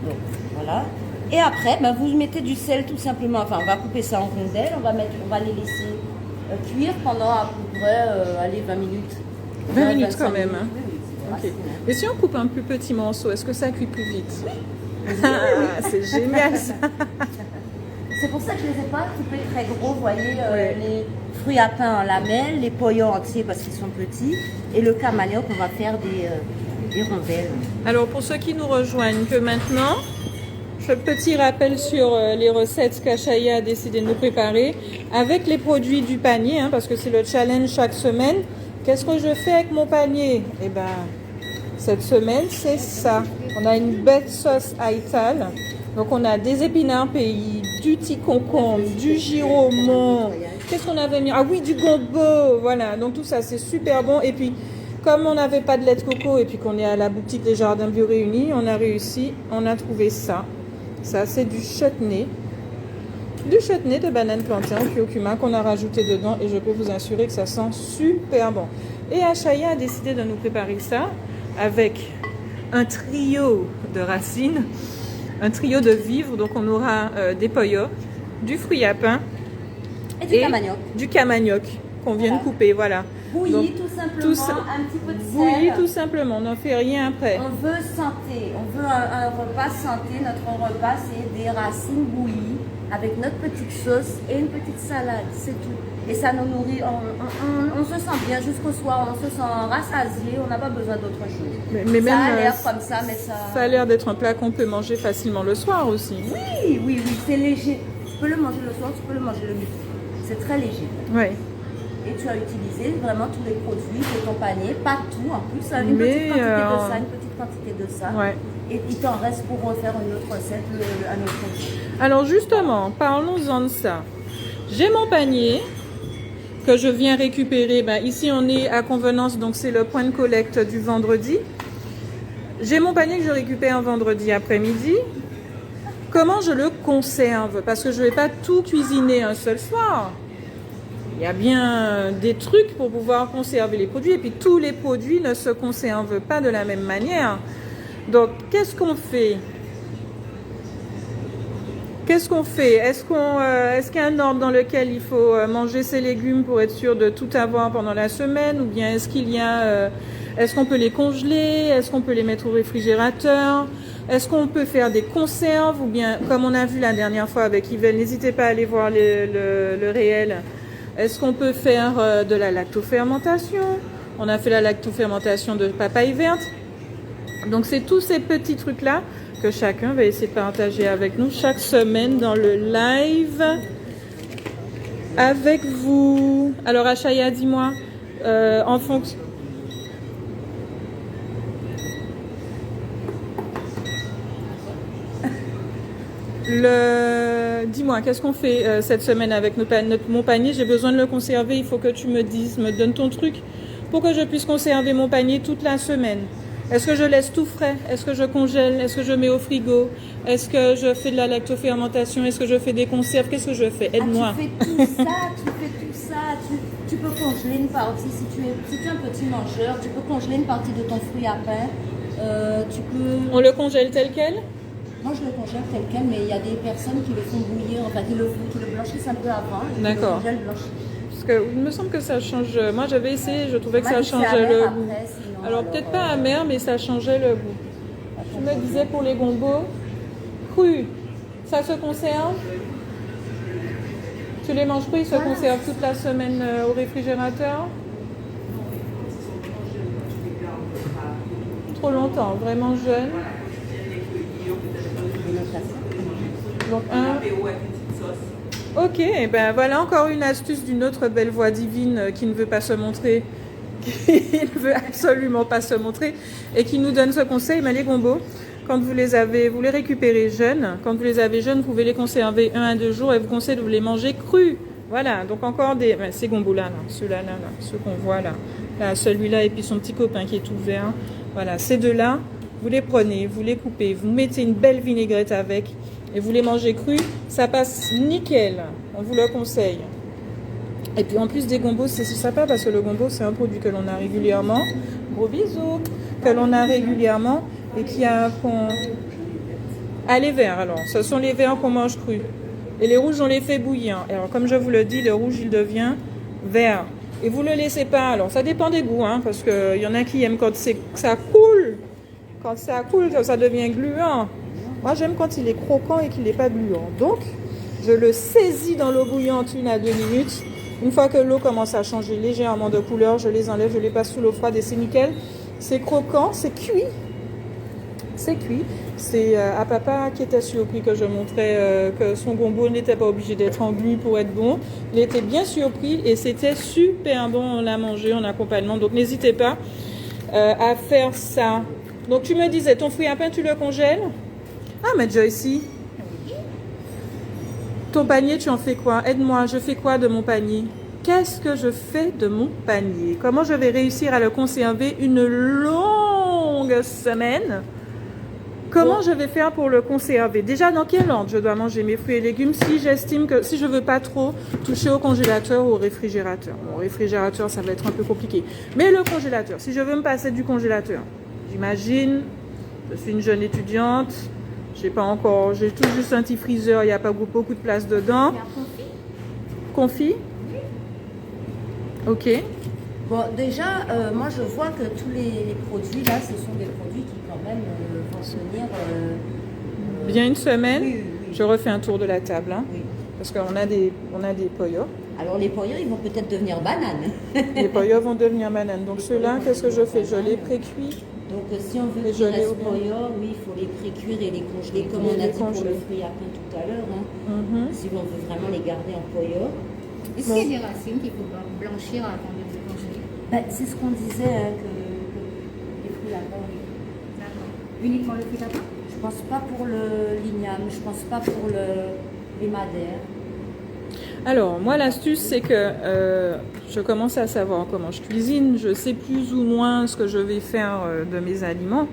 donc, voilà. Et après, ben, vous mettez du sel tout simplement. Enfin, on va couper ça en rondelles. On va les laisser cuire pendant à peu près allez, 20 minutes. 20 minutes 25 quand même, hein. Oui, oui, c'est Ok. facile, hein. Et si on coupe un plus petit morceau, est-ce que ça cuit plus vite? Ah, c'est génial ça. C'est pour ça que je ne les ai pas coupés très gros. Vous voyez, Ouais. les fruits à pain en lamelles, les poyaux entiers parce qu'ils sont petits. Et le camanioc, on va faire des rondelles. Alors pour ceux qui nous rejoignent que maintenant, je fais un petit rappel sur les recettes qu'Achaya a décidé de nous préparer avec les produits du panier, hein, parce que c'est le challenge chaque semaine. Qu'est-ce que je fais avec mon panier? Eh ben, cette semaine, c'est ça. On a une belle sauce haïtale. Donc on a des épinards pays, du petit concombre, du giromont. Qu'est-ce qu'on avait mis? Ah oui, du gombo. Voilà, donc tout ça, c'est super bon. Et puis, comme on n'avait pas de lait de coco et puis qu'on est à la boutique des Jardins Bio Réunis, on a réussi, on a trouvé ça. Ça, c'est du chutney. Du chutney de banane plantain au curcuma qu'on a rajouté dedans et je peux vous assurer que ça sent super bon. Et Achaya a décidé de nous préparer ça avec un trio de racines, un trio de vivres. Donc on aura des poyos, du fruit à pain Et du camanioc. du camanioc qu'on vient de couper. Voilà. Bouilli, Donc, tout simplement, tout ça- un petit peu de sel. Bouilli tout simplement, on n'en fait rien après. On veut santé, on veut un repas santé. Notre repas, c'est des racines bouillies avec notre petite sauce et une petite salade, c'est tout. Et ça nous nourrit, on se sent bien jusqu'au soir, on se sent rassasié, on n'a pas besoin d'autre chose. Mais Ça même, a l'air comme ça, mais ça... ça a l'air d'être un plat qu'on peut manger facilement le soir aussi. Oui, oui, oui, c'est léger. Tu peux le manger le soir, tu peux le manger le midi. C'est très léger. Ouais. Et tu as utilisé vraiment tous les produits de ton panier, pas tout en plus, une Mais, petite quantité de ça, une petite quantité de ça. Ouais. Et il t'en reste pour refaire une autre recette, un autre jour. Alors justement, parlons-en de ça. J'ai mon panier que je viens récupérer. Ben, ici, on est à Convenance, donc c'est le point de collecte du vendredi. J'ai mon panier que je récupère un vendredi après-midi. Comment je le conserve? Parce que je ne vais pas tout cuisiner un seul soir. Il y a bien des trucs pour pouvoir conserver les produits. Et puis, tous les produits ne se conservent pas de la même manière. Donc, qu'est-ce qu'on fait? qu'est-ce qu'on fait? Est-ce qu'il y a un ordre dans lequel il faut manger ces légumes pour être sûr de tout avoir pendant la semaine? Ou bien est-ce qu'on peut les congeler? Est-ce qu'on peut les mettre au réfrigérateur? Est-ce qu'on peut faire des conserves? Ou bien, comme on a vu la dernière fois avec Yvel, n'hésitez pas à aller voir le réel. Est-ce qu'on peut faire de la lactofermentation? On a fait la lactofermentation de papaye verte. Donc c'est tous ces petits trucs-là que chacun va essayer de partager avec nous chaque semaine dans le live avec vous. Alors Achaya, dis-moi, en fonction... Dis-moi, qu'est-ce qu'on fait cette semaine avec mon panier? J'ai besoin de le conserver, il faut que tu me dises, me donnes ton truc pour que je puisse conserver mon panier toute la semaine. Est-ce que je laisse tout frais? Est-ce que je congèle? Est-ce que je mets au frigo? Est-ce que je fais de la lactofermentation? Est-ce que je fais des conserves? Qu'est-ce que je fais? Aide-moi. Tu fais tout ça, tu peux congeler une partie, si tu es un petit mangeur, tu peux congeler une partie de ton fruit à pain. On le congèle tel quel? Moi, je le congèle tel quel, mais il y a des personnes qui le font bouillir, enfin qui le blanchissent un peu avant. D'accord. Parce que il me semble que ça change. Moi, j'avais essayé, je trouvais que ça changeait le goût. Alors, peut-être pas amer, mais ça changeait le goût. Tu me disais pour les gombos, crus, ça se conserve? Tu les manges crus, ils se conservent toute la semaine au réfrigérateur? Trop longtemps, vraiment jeune. Donc Ok, ben voilà encore une astuce d'une autre belle voix divine qui ne veut pas se montrer, qui ne veut absolument pas se montrer et qui nous donne ce conseil. Mais les gombos, quand vous les récupérez jeunes, quand vous les avez jeunes, vous pouvez les conserver 1 à 2 jours et vous conseille de vous les manger crus. Voilà, donc encore ces gombos-là, ceux-là, ceux qu'on voit là, celui-là et puis son petit copain qui est tout vert. Voilà, ces deux-là, vous les prenez, vous les coupez, vous mettez une belle vinaigrette avec et vous les mangez crus, ça passe nickel, on vous le conseille. Et puis en plus des gombos, c'est sympa parce que le gombo c'est un produit que l'on a régulièrement, gros bisous, que l'on a régulièrement et qui a les verts alors, ce sont les verts qu'on mange crus. Et les rouges on les fait bouillir. Alors comme je vous le dis, le rouge il devient vert. Et vous le laissez pas, alors ça dépend des goûts, parce qu'il y en a qui aiment quand ça coule. Quand ça coule, ça devient gluant. Moi, j'aime quand il est croquant et qu'il n'est pas gluant. Donc, je le saisis dans l'eau bouillante 1 à 2 minutes. Une fois que l'eau commence à changer légèrement de couleur, je les enlève, je les passe sous l'eau froide et c'est nickel. C'est croquant, c'est cuit. C'est cuit. C'est à papa qui était surpris que je montrais que son gombo n'était pas obligé d'être en glu pour être bon. Il était bien surpris et c'était super bon. On l'a mangé en accompagnement. Donc, n'hésitez pas à faire ça. Donc, tu me disais, ton fruit à pain, tu le congèles? Ah, mais Joycey, ton panier, tu en fais quoi? Aide-moi, je fais quoi de mon panier? Qu'est-ce que je fais de mon panier? Comment je vais réussir à le conserver une longue semaine? Comment je vais faire pour le conserver? Déjà, dans quel ordre je dois manger mes fruits et légumes si j'estime que si je veux pas trop toucher au congélateur ou au réfrigérateur? Bon, au réfrigérateur, ça va être un peu compliqué. Mais le congélateur, si je veux me passer du congélateur, j'imagine, je suis une jeune étudiante, j'ai tout juste un petit freezer, il n'y a pas beaucoup de place dedans. Confit? Ok. Bon, déjà, moi je vois que tous les produits là, ce sont des produits qui quand même vont tenir... bien une semaine. Oui. Je refais un tour de la table, Oui. Parce qu'on a des poyos. Alors les poyos, ils vont peut-être devenir bananes. Les poyos vont devenir bananes. Donc ceux-là, qu'est-ce que je fais? Je les précuis. Donc si on veut qu'ils restent poyos, oui, il faut les précuire et les congeler comme on a dit pour le fruit à pain tout à l'heure. Si on veut vraiment les garder en poyos. Est-ce qu'il y a des racines qu'il faut blanchir avant de les congeler? C'est ce qu'on disait, que les fruits à pain. D'accord. Uniquement le fruit à pain? Je pense pas pour le l'igname, je pense pas pour les madères. Alors, moi, l'astuce, c'est que je commence à savoir comment je cuisine. Je sais plus ou moins ce que je vais faire de mes aliments.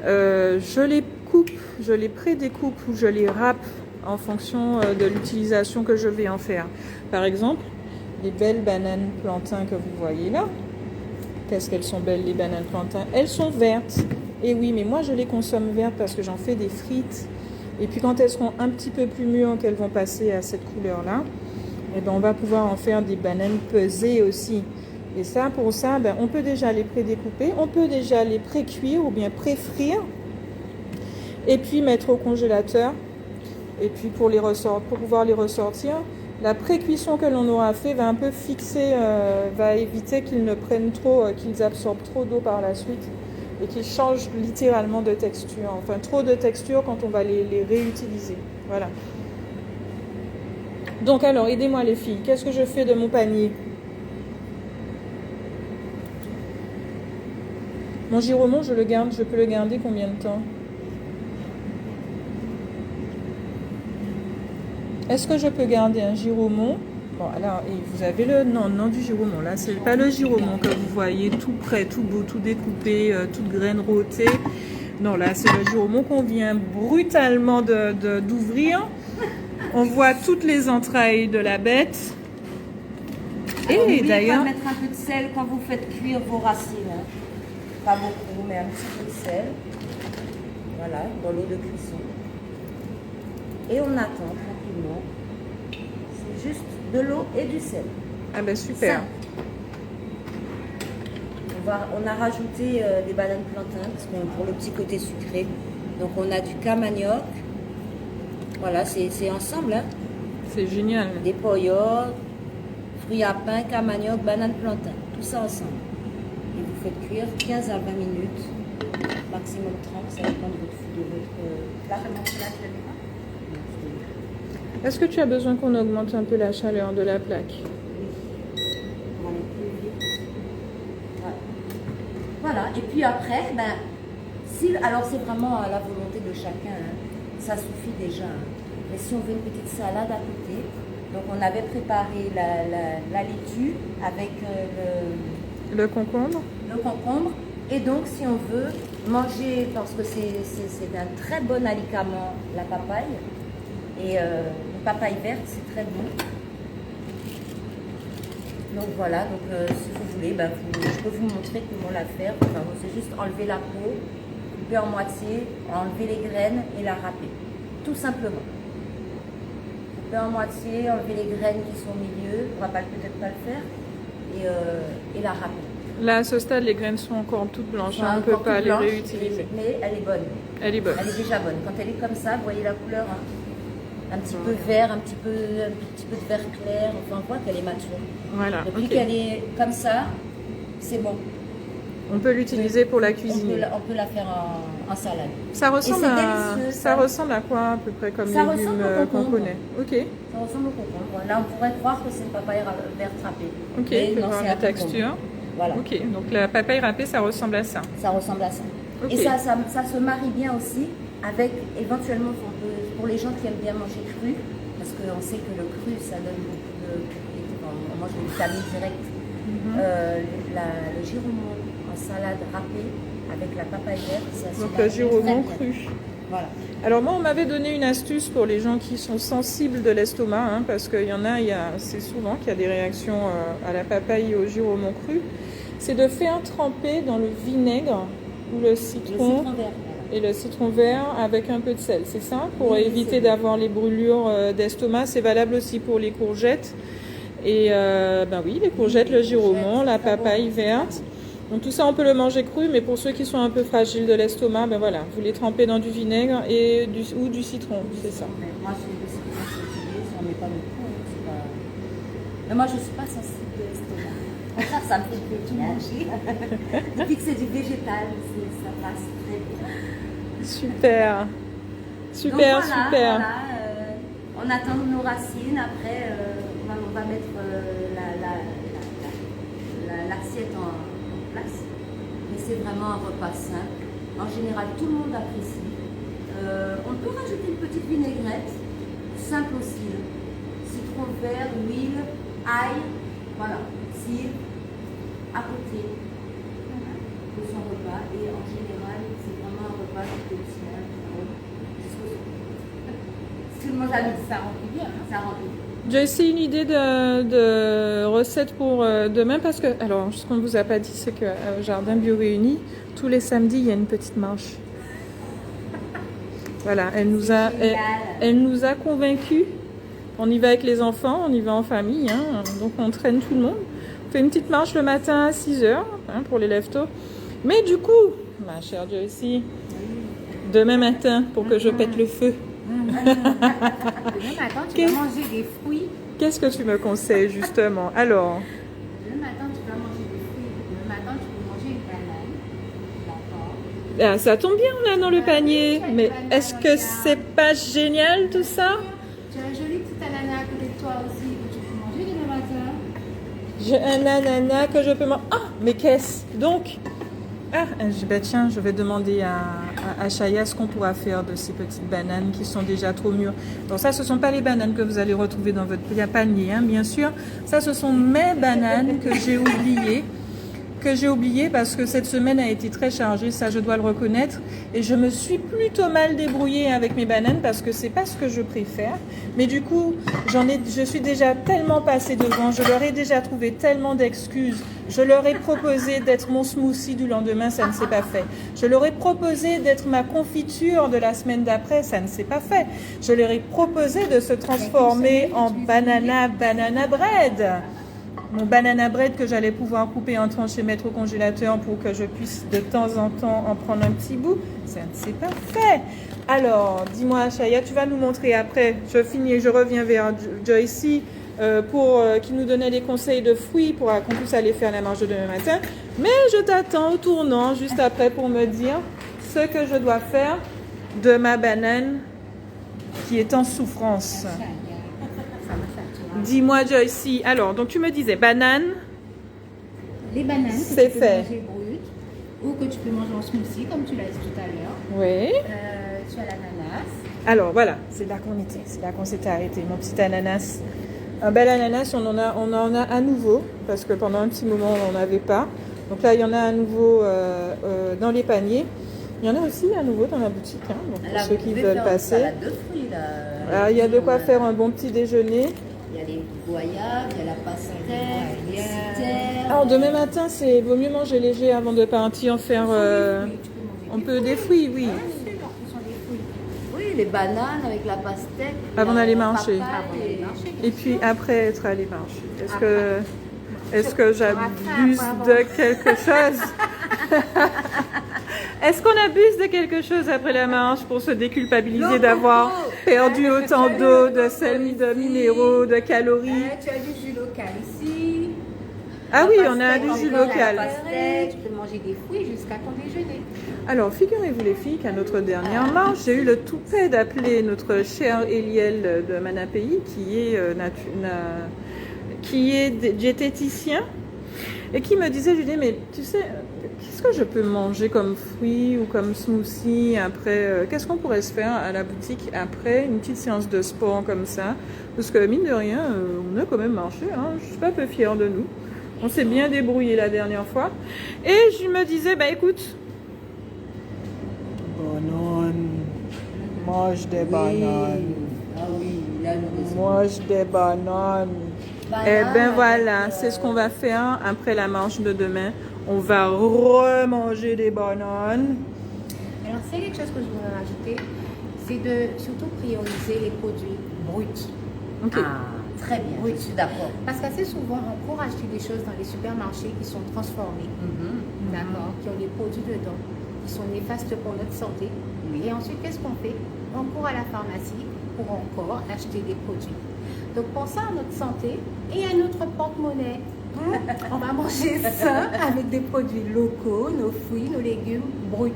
Je les coupe, je les prédécoupe ou je les râpe en fonction de l'utilisation que je vais en faire. Par exemple, les belles bananes plantains que vous voyez là. Qu'est-ce qu'elles sont belles, les bananes plantains? Elles sont vertes. Et oui, mais moi, je les consomme vertes parce que j'en fais des frites. Et puis quand elles seront un petit peu plus mûres, qu'elles vont passer à cette couleur-là, et ben on va pouvoir en faire des bananes pesées aussi. Et ça, pour ça, ben, on peut déjà les pré-découper, on peut déjà les pré-cuire ou bien pré-frire, et puis mettre au congélateur. Et puis pour pouvoir les ressortir, la pré-cuisson que l'on aura fait va un peu fixer, va éviter qu'ils ne prennent trop, qu'ils absorbent trop d'eau par la suite et qu'ils changent littéralement de texture. Enfin, trop de texture quand on va les réutiliser. Voilà. Donc alors, aidez-moi les filles. Qu'est-ce que je fais de mon panier? Mon giromon, je peux le garder combien de temps? Est-ce que je peux garder un giromon? Bon, alors, et vous avez le nom du giromon. Là, c'est pas le giromon que vous voyez tout prêt, tout beau, tout découpé, toute graine rôtée. Non, là, c'est le giromon qu'on vient brutalement d'ouvrir. On voit toutes les entrailles de la bête. Alors, Et d'ailleurs, mettre un peu de sel quand vous faites cuire vos racines. Hein. Pas beaucoup, mais un petit peu de sel. Voilà, dans l'eau de cuisson. Et on attend tranquillement. C'est juste de l'eau et du sel. ah ben super. Simple. On a rajouté des bananes plantains parce que pour le petit côté sucré. Donc on a du camanioc. Voilà, c'est ensemble. Hein. C'est génial. Des poyotes, fruits à pain, camanioc, bananes plantains. Tout ça ensemble. Et vous faites cuire 15 à 20 minutes. Maximum 30, ça dépend de votre plat. Est-ce que tu as besoin qu'on augmente un peu la chaleur de la plaque? On va aller plus vite. Voilà. Et puis après, alors c'est vraiment à la volonté de chacun. Hein. Ça suffit déjà. Hein. Mais si on veut une petite salade à côté, donc on avait préparé la laitue avec Le concombre? le concombre. Et donc si on veut manger, parce que c'est un très bon alicament, la papaye. Et la papaye verte, c'est très bon. Donc voilà, si vous voulez, je peux vous montrer comment la faire. Enfin, c'est juste enlever la peau, couper en moitié, enlever les graines et la râper. Tout simplement. Couper en moitié, enlever les graines qui sont au milieu, on va peut-être pas le faire, et la râper. Là, à ce stade, les graines sont encore toutes blanches. Enfin, On ne peut encore pas toute les blanche, réutiliser. Mais elle est bonne. Elle est bonne. Elle est déjà bonne. Quand elle est comme ça, vous voyez la couleur, hein, un petit peu vert, un petit peu de vert clair. Enfin, on voit qu'elle est mature. Voilà. Depuis ok. qu'elle est comme ça, c'est bon. On peut l'utiliser pour la cuisiner. On peut la faire en salade. Ça ressemble, Et c'est à... délicieux, ça ressemble à quoi à peu près comme Ça légumes ressemble au qu'on concombre. connaît? Ok. Ça ressemble au concombre. Là, on pourrait croire que c'est une papaye verte râpée. Ok, Mais on peut non, voir c'est la un concombre. texture. Voilà, Ok, donc la papaye râpée, ça ressemble à ça. ça ressemble à ça. Ok. Et ça se marie bien aussi avec, éventuellement, pour les gens qui aiment bien manger cru, parce qu'on sait que le cru, ça donne beaucoup de propriétés. Enfin, on mange des vitamines directes. Le giromon en salade râpée avec la papaye verte, ça se Donc marie le giromon très bien. cru. Voilà. Alors moi, on m'avait donné une astuce pour les gens qui sont sensibles de l'estomac, hein, parce qu'il y en a, c'est souvent qu'il y a des réactions à la papaye et au giromon cru. C'est de faire tremper dans le vinaigre ou le Le citron, citron vert. et le citron vert avec un peu de sel, c'est ça? Pour Oui, éviter c'est d'avoir les brûlures d'estomac. C'est valable aussi pour les courgettes. Et oui, les courgettes, le giromon, la papaye verte. Donc tout ça, on peut le manger cru, mais pour ceux qui sont un peu fragiles de l'estomac, voilà, vous les trempez dans du vinaigre ou du citron, c'est ça. Moi, c'est le citron, c'est utilisé, si on met pas beaucoup, c'est pas... Mais moi, je ne suis pas sensible de l'estomac. Ça me fait tout manger. Depuis que c'est du végétal, ça passe très bien. Super, Donc voilà, super. Voilà, on attend nos racines. Après, on va mettre l'assiette en place. Mais c'est vraiment un repas simple. En général, tout le monde apprécie. On peut rajouter une petite vinaigrette, simple aussi. Hein. Citron vert, huile, ail, voilà, cire, à côté de son repas. Et en général, c'est vraiment un repas qui est simple. Tout le monde a mis ça remplit bien, hein. Ça remplit. J'ai essayé une idée de recette pour demain parce que, alors, ce qu'on ne vous a pas dit, c'est qu'au Jardin Bio Réuni, tous les samedis, il y a une petite marche. Voilà, Génial. elle nous a convaincus. On y va avec les enfants, on y va en famille, hein, donc on traîne tout le monde. On fait une petite marche le matin à 6 h hein, pour les lève-tôt. Mais du coup, ma chère Joycie, demain matin, pour que je pète le feu, Demain matin, tu vas manger des fruits. qu'est-ce que tu me conseilles justement? Alors, Demain matin, tu vas manger des fruits. Demain matin, tu peux manger une banane. D'accord. ça tombe bien, on a dans le panier, mais est-ce que c'est pas génial tout ça? Tu as un joli petit ananas à côté de toi aussi que tu peux manger demain matin. J'ai un ananas que je peux manger. Ah, mais qu'est-ce donc? Ah, tiens, je vais demander à Chaya ce qu'on pourra faire de ces petites bananes qui sont déjà trop mûres. Donc ça, ce ne sont pas les bananes que vous allez retrouver dans votre panier, hein, bien sûr. Ça, ce sont mes bananes que j'ai oubliées. Parce que cette semaine a été très chargée, ça je dois le reconnaître. Et je me suis plutôt mal débrouillée avec mes bananes parce que c'est pas ce que je préfère. Mais du coup, je suis déjà tellement passée devant, je leur ai déjà trouvé tellement d'excuses. Je leur ai proposé d'être mon smoothie du lendemain, ça ne s'est pas fait. Je leur ai proposé d'être ma confiture de la semaine d'après, ça ne s'est pas fait. Je leur ai proposé de se transformer en banana bread. Mon banana bread que j'allais pouvoir couper en tranches et mettre au congélateur pour que je puisse de temps en temps en prendre un petit bout. Ça ne s'est pas fait. Alors, dis-moi, Chaya, tu vas nous montrer après. Je finis et je reviens vers Joycie pour qui nous donnait des conseils de fruits pour qu'on puisse aller faire la marche de demain matin. Mais je t'attends au tournant juste après pour me dire ce que je dois faire de ma banane qui est en souffrance. Dis-moi, Joycie. Alors, donc tu me disais banane. Les bananes, c'est que tu fait. peux manger brutes ou que tu peux manger en smoothie, comme tu l'as dit tout à l'heure. Oui. Tu as l'ananas. Alors voilà, c'est là qu'on était, c'est là qu'on s'était arrêté. Mon petit ananas, un bel ananas, on en a à nouveau parce que pendant un petit moment on n'en avait pas. Donc là il y en a à nouveau dans les paniers. Il y en a aussi à nouveau dans la boutique, hein, donc pour ceux qui veulent passer. De fruits, là. Alors, il y a de quoi faire un bon petit déjeuner. Il y a les goyavas, il y a la pastèque, les citères. Alors demain matin, vaut mieux manger léger avant de partir faire. On peut des fruits, oui. Oui, les bananes avec la pastèque. Avant d'aller marcher. Papaye. Et puis après être allé marcher. Est-ce que j'abuse de quelque chose? Est-ce qu'on abuse de quelque chose après la marche pour se déculpabiliser d'avoir perdu autant d'eau, de sel, de minéraux, de calories? Tu as du jus local ici. Ah oui, on a du jus local. Tu peux manger des fruits jusqu'à ton déjeuner. Alors, figurez-vous les filles qu'à notre dernière marche, j'ai eu le toupet d'appeler notre chère Eliel de Manapayi, qui est diététicien, et qui me disait, je lui dis, mais tu sais, qu'est-ce que je peux manger comme fruits ou comme smoothie après, qu'est-ce qu'on pourrait se faire à la boutique après une petite séance de sport comme ça? Parce que mine de rien, on a quand même marché, hein, je suis pas peu fière de nous. On s'est bien débrouillé la dernière fois. Et je me disais, bah écoute, banane, mange des bananes. Ah oui, il a raison. Mange des bananes. Eh ben voilà, c'est ce qu'on va faire après la marche de demain. On va remanger des bananes. Alors, c'est quelque chose que je voudrais rajouter, c'est de surtout prioriser les produits bruts. Ok. Ah, très bien, Oui. je suis d'accord. Parce qu'assez souvent, on court acheter des choses dans les supermarchés qui sont transformées, d'accord, qui ont des produits dedans, qui sont néfastes pour notre santé. Oui. Et ensuite, qu'est-ce qu'on fait? On court à la pharmacie pour encore acheter des produits. Donc, pensons à notre santé et à notre porte-monnaie. On va manger ça avec des produits locaux, nos fruits, nos légumes bruts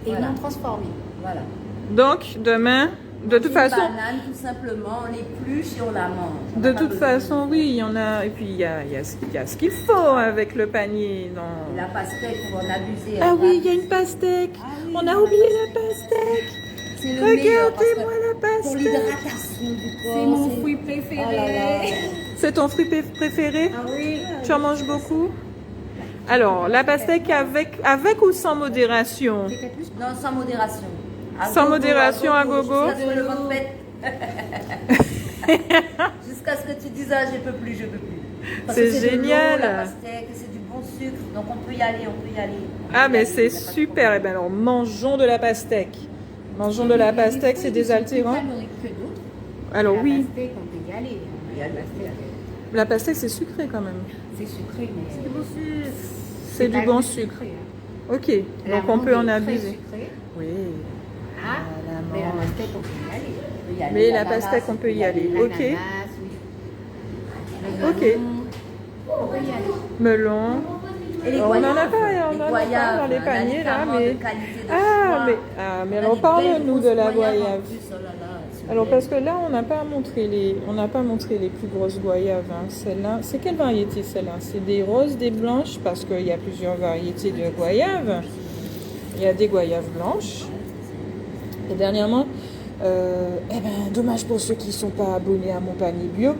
et Voilà. non transformés. Voilà. Donc demain, de toute Une façon, banane, tout simplement, on l'épluche et on la mange. On de n'a pas toute besoin façon, oui, il y en a. Et puis il y a ce qu'il faut avec le panier. La pastèque, on va en abuser. Ah hein. oui, il y a une pastèque. Ah oui, On a oublié la pastèque. C'est le meilleur parce que Regardez-moi la pour pastèque. l'hydratation du corps. C'est mon fruit préféré. Oh là là. C'est ton fruit préféré? Ah oui. Tu en manges beaucoup? Alors, la pastèque avec ou sans modération? Non, sans modération. Sans modération, à gogo. Jusqu'à ce que le ventre pète. Jusqu'à ce que tu dises, ah, je peux plus. Parce C'est que de génial. l'eau, la pastèque, c'est du bon sucre, donc on peut y aller. Ah, mais c'est Y a pas de super. problème. Eh bien, alors, mangeons de la pastèque. Mangeons de la pastèque, c'est désaltérant. Plus calorique que d'autres. Alors La oui, pastèque, on peut y aller. la pastèque c'est sucré quand même. C'est sucré, mais c'est du bon sucre. C'est du pas bon juste sucre. sucré, hein. Ok, donc on L'amande peut en est très abuser. sucrée. Oui. Ah, mais la pastèque, on peut y aller. On peut y aller. Mais la L'ananas, pastèque, on peut y aller. L'ananas, Ok. oui. Le Ok. melon, on peut y aller. Melon. Et les On goyaves, en a pas, les on en a pas goyaves, dans les on a paniers là, carrément mais. de qualité de Ah, choix. mais On a alors des parle-nous belles de la grosses goyaves en goyave. plus, oh là là, c'est Alors belle. parce que là on n'a pas montré les plus grosses goyaves. Hein. Celle-là, c'est quelle variété celle-là? C'est des roses, des blanches parce qu'il y a plusieurs variétés de goyaves. Il y a des goyaves blanches. Et dernièrement, dommage pour ceux qui ne sont pas abonnés à mon panier bio,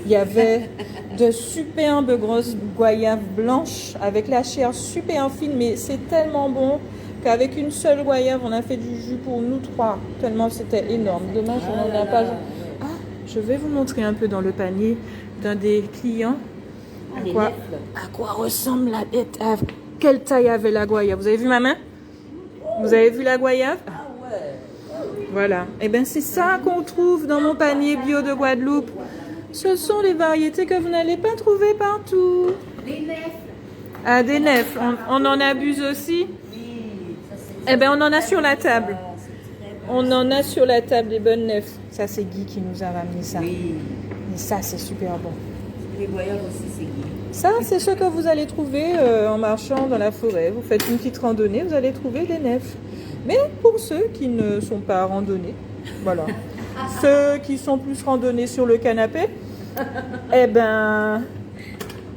il y avait de superbes grosses goyaves blanches avec la chair super fine, mais c'est tellement bon qu'avec une seule goyave, on a fait du jus pour nous trois, tellement c'était énorme. Dommage, on n'en a pas. Ah, je vais vous montrer un peu dans le panier d'un des clients Les à nèfles. quoi ressemble la tête, à quelle taille avait la goyave. Vous avez vu ma main? Vous avez vu la goyave? Ah ouais. Voilà. Et bien c'est ça qu'on trouve dans mon panier bio de Guadeloupe. Ce sont les variétés que vous n'allez pas trouver partout. Les nefs. Ah, des nefs, on en abuse aussi. Oui, ça, c'est- Eh bien on en a sur la table. c'est très bon. On en a sur la table des bonnes nefs. Ça c'est Guy qui nous a ramené ça. Oui. Et ça c'est super bon. Les goyaves aussi, c'est Guy. Ça c'est ce que vous allez trouver en marchant dans la forêt. Vous faites une petite randonnée, vous allez trouver des nefs. Mais pour ceux qui ne sont pas randonnés, voilà. Ceux qui sont plus randonnés sur le canapé, eh ben,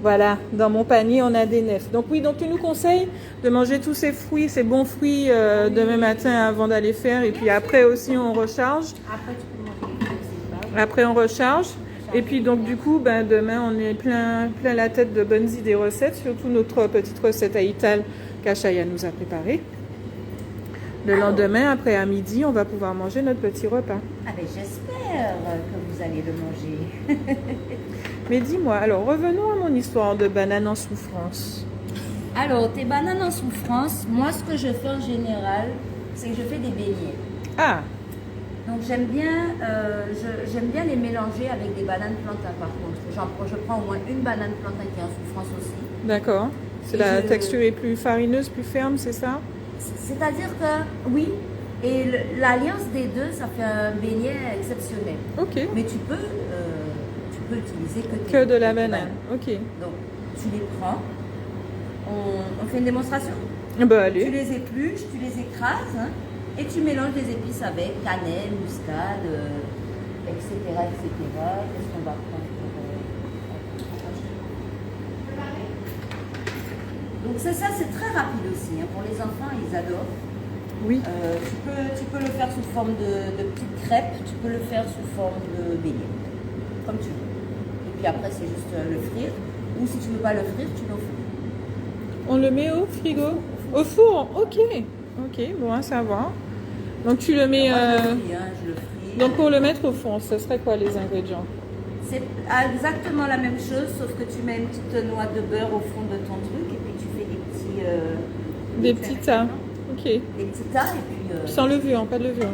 voilà, dans mon panier, on a des nefs. Donc oui, donc tu nous conseilles de manger tous ces fruits, ces bons fruits demain matin avant d'aller faire. Et puis après aussi, on recharge. Après, tu peux manger les fruits aussi. Après, on recharge. Et puis donc du coup, ben, demain, on est plein la tête de bonnes idées recettes, surtout notre petite recette à Ital qu'Achaya nous a préparée. Le lendemain, après à midi, on va pouvoir manger notre petit repas. Ah ben j'espère que vous allez le manger. Mais dis-moi, alors revenons à mon histoire de banane en souffrance. Alors, tes bananes en souffrance, moi ce que je fais en général, c'est que je fais des beignets. Ah, Donc j'aime bien les mélanger avec des bananes plantains par contre. Je prends au moins une banane plantain qui est en souffrance aussi. d'accord. C'est Et la je- texture est plus farineuse, plus ferme, c'est ça? C'est-à-dire que, oui, et l'alliance des deux, ça fait un beignet exceptionnel. Ok. Mais tu peux utiliser Que de la tes banane. Ok. Donc, tu les prends, on fait une démonstration. Bah Tu allez. les épluches, tu les écrases hein, et tu mélanges les épices avec cannelle, muscade, etc. etc. Qu'est-ce qu'on va prendre Donc c'est ça, c'est très rapide aussi. Hein. Pour les enfants, ils adorent. Oui. Tu peux le faire sous forme de petites crêpes, tu peux le faire sous forme de beignet, comme tu veux. Et puis après, c'est juste le frire. Ou si tu ne veux pas le frire, tu le fous. On le met au frigo? Au four? Ok. Ok, bon à savoir. Donc tu le mets... Moi, je le fris, hein, je le fris. Donc pour le mettre au four, ce serait quoi les ingrédients? C'est exactement la même chose, sauf que tu mets une petite noix de beurre au fond de ton truc et puis tu fais Des petits tas. Ok. des petits tas et puis. Sans levure, pas de levure.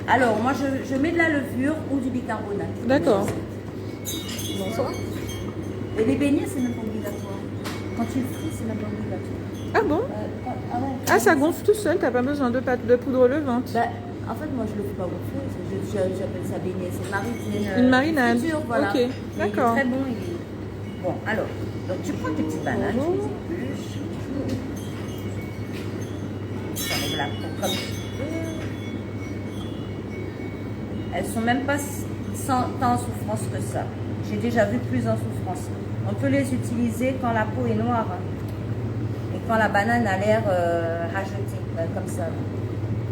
Alors moi je mets de la levure ou du bicarbonate. D'accord. Bonsoir. Et les beignets c'est même pas obligatoire. Quand tu le frites c'est même pas obligatoire. Ah bon? Ouais. Ah, ça gonfle tout seul, t'as pas besoin de pâte de poudre levante. Bah, en fait moi je le fais pas gonfler, j'appelle ça beignet, c'est Une marinade. friture, voilà. Ok, Mais d'accord. Il est très bon. Bon alors, donc tu prends tes petites bananes, tu les épluches. Ça enlève la peau comme tu veux. Elles sont même pas tant en souffrance que ça. J'ai déjà vu plus en souffrance. On peut les utiliser quand la peau est noire hein, et quand la banane a l'air rajetée, comme ça.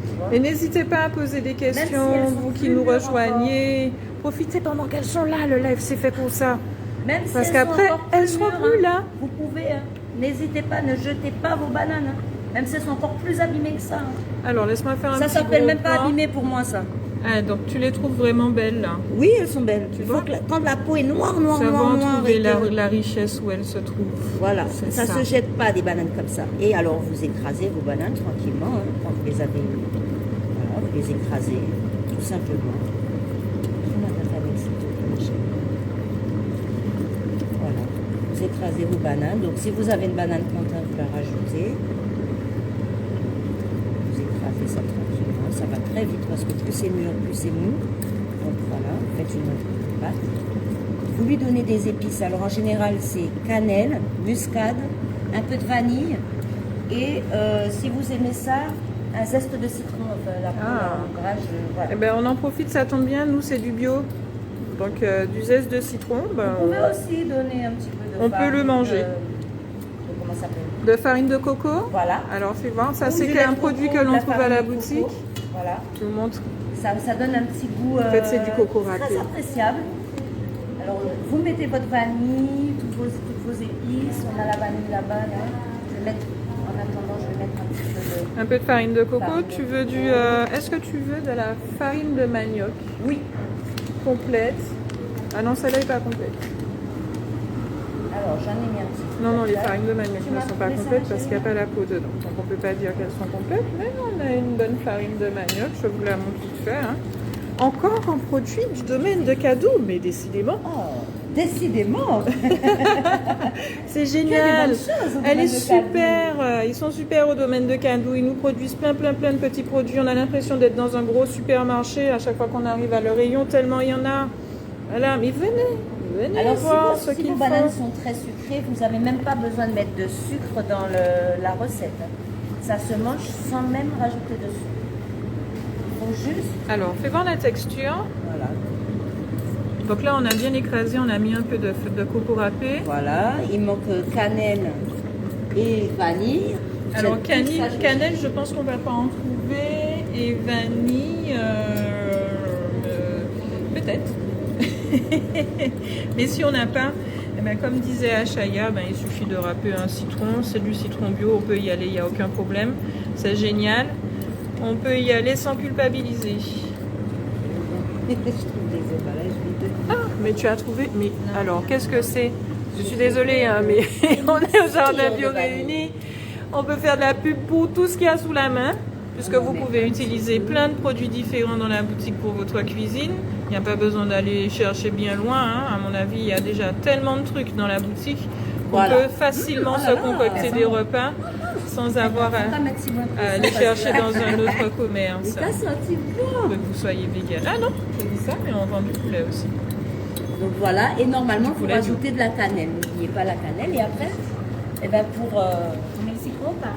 Tu vois? Et n'hésitez pas à poser des si elles questions, sont vous qui plus nous mûres rejoignez. Profitez pendant qu'elles sont là, le live c'est fait pour ça. Même si Parce elles qu'après, sont encore elles seront mûres, plus hein, là. Vous pouvez, hein, n'hésitez pas, ne jetez pas vos bananes. Hein, même si elles sont encore plus abîmées que ça. Hein. Alors laisse-moi faire un Ça petit s'appelle gros même pas plan. abîmé pour moi ça. Ah, donc tu les trouves vraiment belles là. Oui, elles sont belles. Tu vois quand la peau est noire, Savoir trouver et que- la richesse où elle se trouve. Voilà, C'est ça ça. se jette pas des bananes comme ça. Et alors vous écrasez vos bananes tranquillement hein, quand vous les avez. Voilà, les écraser, tout simplement. Voilà, vous écrasez vos bananes. Donc si vous avez une banane plantain, vous la rajoutez. Vous écrasez ça tranquillement. Ça va très vite parce que plus c'est mûr, plus c'est mou. Donc voilà, vous faites une pâte. Vous lui donnez des épices. Alors en général, c'est cannelle, muscade, un peu de vanille. Et si vous aimez ça, un zeste de citron, enfin, la poudre, voilà. Eh ben, on en profite, ça tombe bien, nous c'est du bio. Donc du zeste de citron. Ben, Vous pouvez aussi donner un petit peu de on farine, peut le manger. comment ça s'appelle? De farine de coco. Voilà. Alors fais voir, ça Ou c'est du lait un de produit coco, que de l'on la trouve à farine la de coco. boutique. Voilà. Je vous montre. Ça donne un petit goût En fait, c'est du coco râpé. très appréciable. Alors, vous mettez votre vanille, toutes vos épices. On a la vanille là-bas. Là. Je vais mettre, en attendant, je vais mettre un petit peu de... Un peu de farine de coco. Farine de Tu veux du... Est-ce que tu veux de la farine de manioc Oui. complète? Ah non, celle-là n'est pas complète. Alors, j'en ai mis un petit peu. Non, non, les là. farines de manioc Tu ne m'as sont pas trouvé ça, complètes ma parce qu'il n'y a chérie pas la peau dedans. Donc on ne peut pas dire qu'elles sont complètes, mais on a une bonne farine de manioc. Je vous la montre vite fait. Hein. Encore un produit du domaine de cadeaux, mais décidément, Oh, décidément. c'est génial. bonnes choses au Elle est domaine de super. Ils sont super au domaine de Cadou. Ils nous produisent plein de petits produits. On a l'impression d'être dans un gros supermarché à chaque fois qu'on arrive à leur rayon, tellement il y en a. Voilà, mais venez Alors, voir si ce vos qu'ils bananes font. sont très sucrées, vous n'avez même pas besoin de mettre de sucre dans la recette. Ça se mange sans même rajouter de sucre. Il faut juste... Alors, fais voir la texture. Voilà. Donc là, on a bien écrasé, on a mis un peu de coco râpé. Voilà. Il manque cannelle et vanille. Alors, Vous êtes tous cannelle, je pense qu'on va pas en trouver. Et vanille, peut-être. Mais si on n'a pas, eh ben, comme disait Achaya, ben, il suffit de râper un citron. C'est du citron bio, on peut y aller, il n'y a aucun problème. C'est génial. On peut y aller sans culpabiliser. Je trouve les emballages vides. Ah, mais tu as trouvé. Mais alors, qu'est-ce que c'est? Je suis désolée, hein, mais on est au jardin bio réuni. On peut faire de la pub pour tout ce qu'il y a sous la main, puisque vous pouvez utiliser plein de produits différents dans la boutique pour votre cuisine. Il n'y a pas besoin d'aller chercher bien loin. Hein. À mon avis, il y a déjà tellement de trucs dans la boutique qu'on peut facilement se concocter des repas sans avoir à aller chercher dans un autre commerce. Ça senti Pour bon. que vous soyez vegan. Ah non, je dis ça, mais on vend du poulet aussi. Donc voilà. Et normalement, il faut poulet rajouter de la cannelle. N'oubliez pas la cannelle. Et après, eh ben pour... On met le citron ou pas?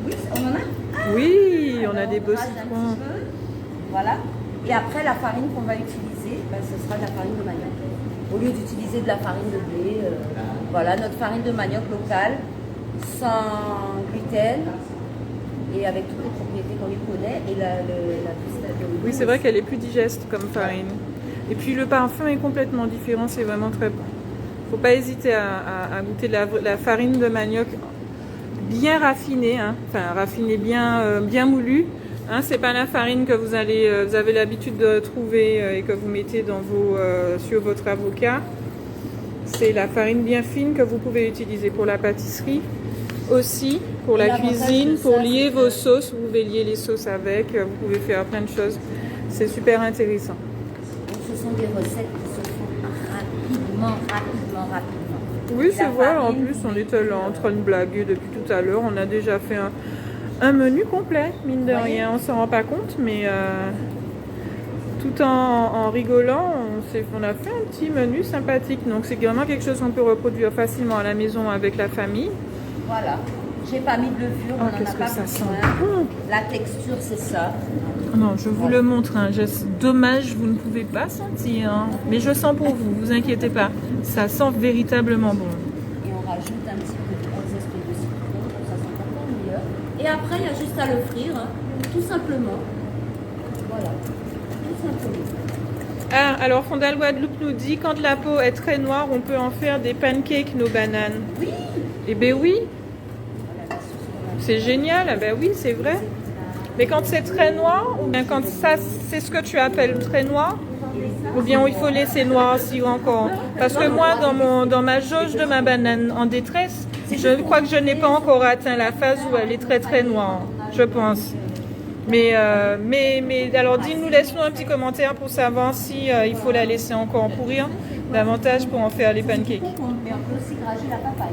Oui, on en a. Oui, on a Alors, des beaux rase un citrons. petit peu. Voilà. Et après, la farine qu'on va utiliser, ben, ce sera de la farine de manioc. Au lieu d'utiliser de la farine de blé, voilà, notre farine de manioc locale, sans gluten, et avec toutes les propriétés qu'on lui connaît, et la Oui, c'est vrai qu'elle est plus digeste comme farine. Et puis le parfum est complètement différent, c'est vraiment très bon. Faut pas hésiter à goûter la farine de manioc bien raffinée, hein. Enfin raffinée bien moulue. Hein, c'est pas la farine que vous avez l'habitude de trouver et que vous mettez dans sur votre avocat. C'est la farine bien fine que vous pouvez utiliser pour la pâtisserie, aussi pour la cuisine, pour lier vos sauces. Vous pouvez lier les sauces avec, vous pouvez faire plein de choses. C'est super intéressant. Donc, ce sont des recettes qui se font rapidement. Oui, c'est La vrai. En farine, plus, on était là en train de blaguer depuis tout à l'heure. On a déjà fait un menu complet, mine de rien. On s'en rend pas compte, mais tout en rigolant, on a fait un petit menu sympathique. Donc, c'est vraiment quelque chose qu'on peut reproduire facilement à la maison avec la famille. Voilà. J'ai pas mis de levure, on n'en a qu'est-ce que pas ça sent besoin. bon. La texture, c'est ça. Non, je vous le montre. Hein. Dommage, vous ne pouvez pas sentir. Hein. Mais je sens pour vous, vous inquiétez pas. Ça sent véritablement bon. Et on rajoute un petit peu de zeste de citron, comme ça sent encore meilleur. Et après, il y a juste à le frire, hein, tout simplement. Voilà, tout simplement. Ah, alors Fondal Guadeloupe nous dit quand la peau est très noire, on peut en faire des pancakes, nos bananes. Oui. Eh bien oui, Voilà, la sauce qu'on a. c'est génial. Ah ben oui, c'est vrai. Mais quand c'est très noir, ou bien quand ça, c'est ce que tu appelles très noir, ou bien il faut laisser noircir encore. Parce que moi, dans ma jauge de ma banane en détresse, je crois que je n'ai pas encore atteint la phase où elle est très très noire, je pense. Mais alors dis-nous, laisse-nous un petit commentaire pour savoir si il faut la laisser encore pourrir davantage pour en faire les pancakes. Mais on peut aussi grager la papaye.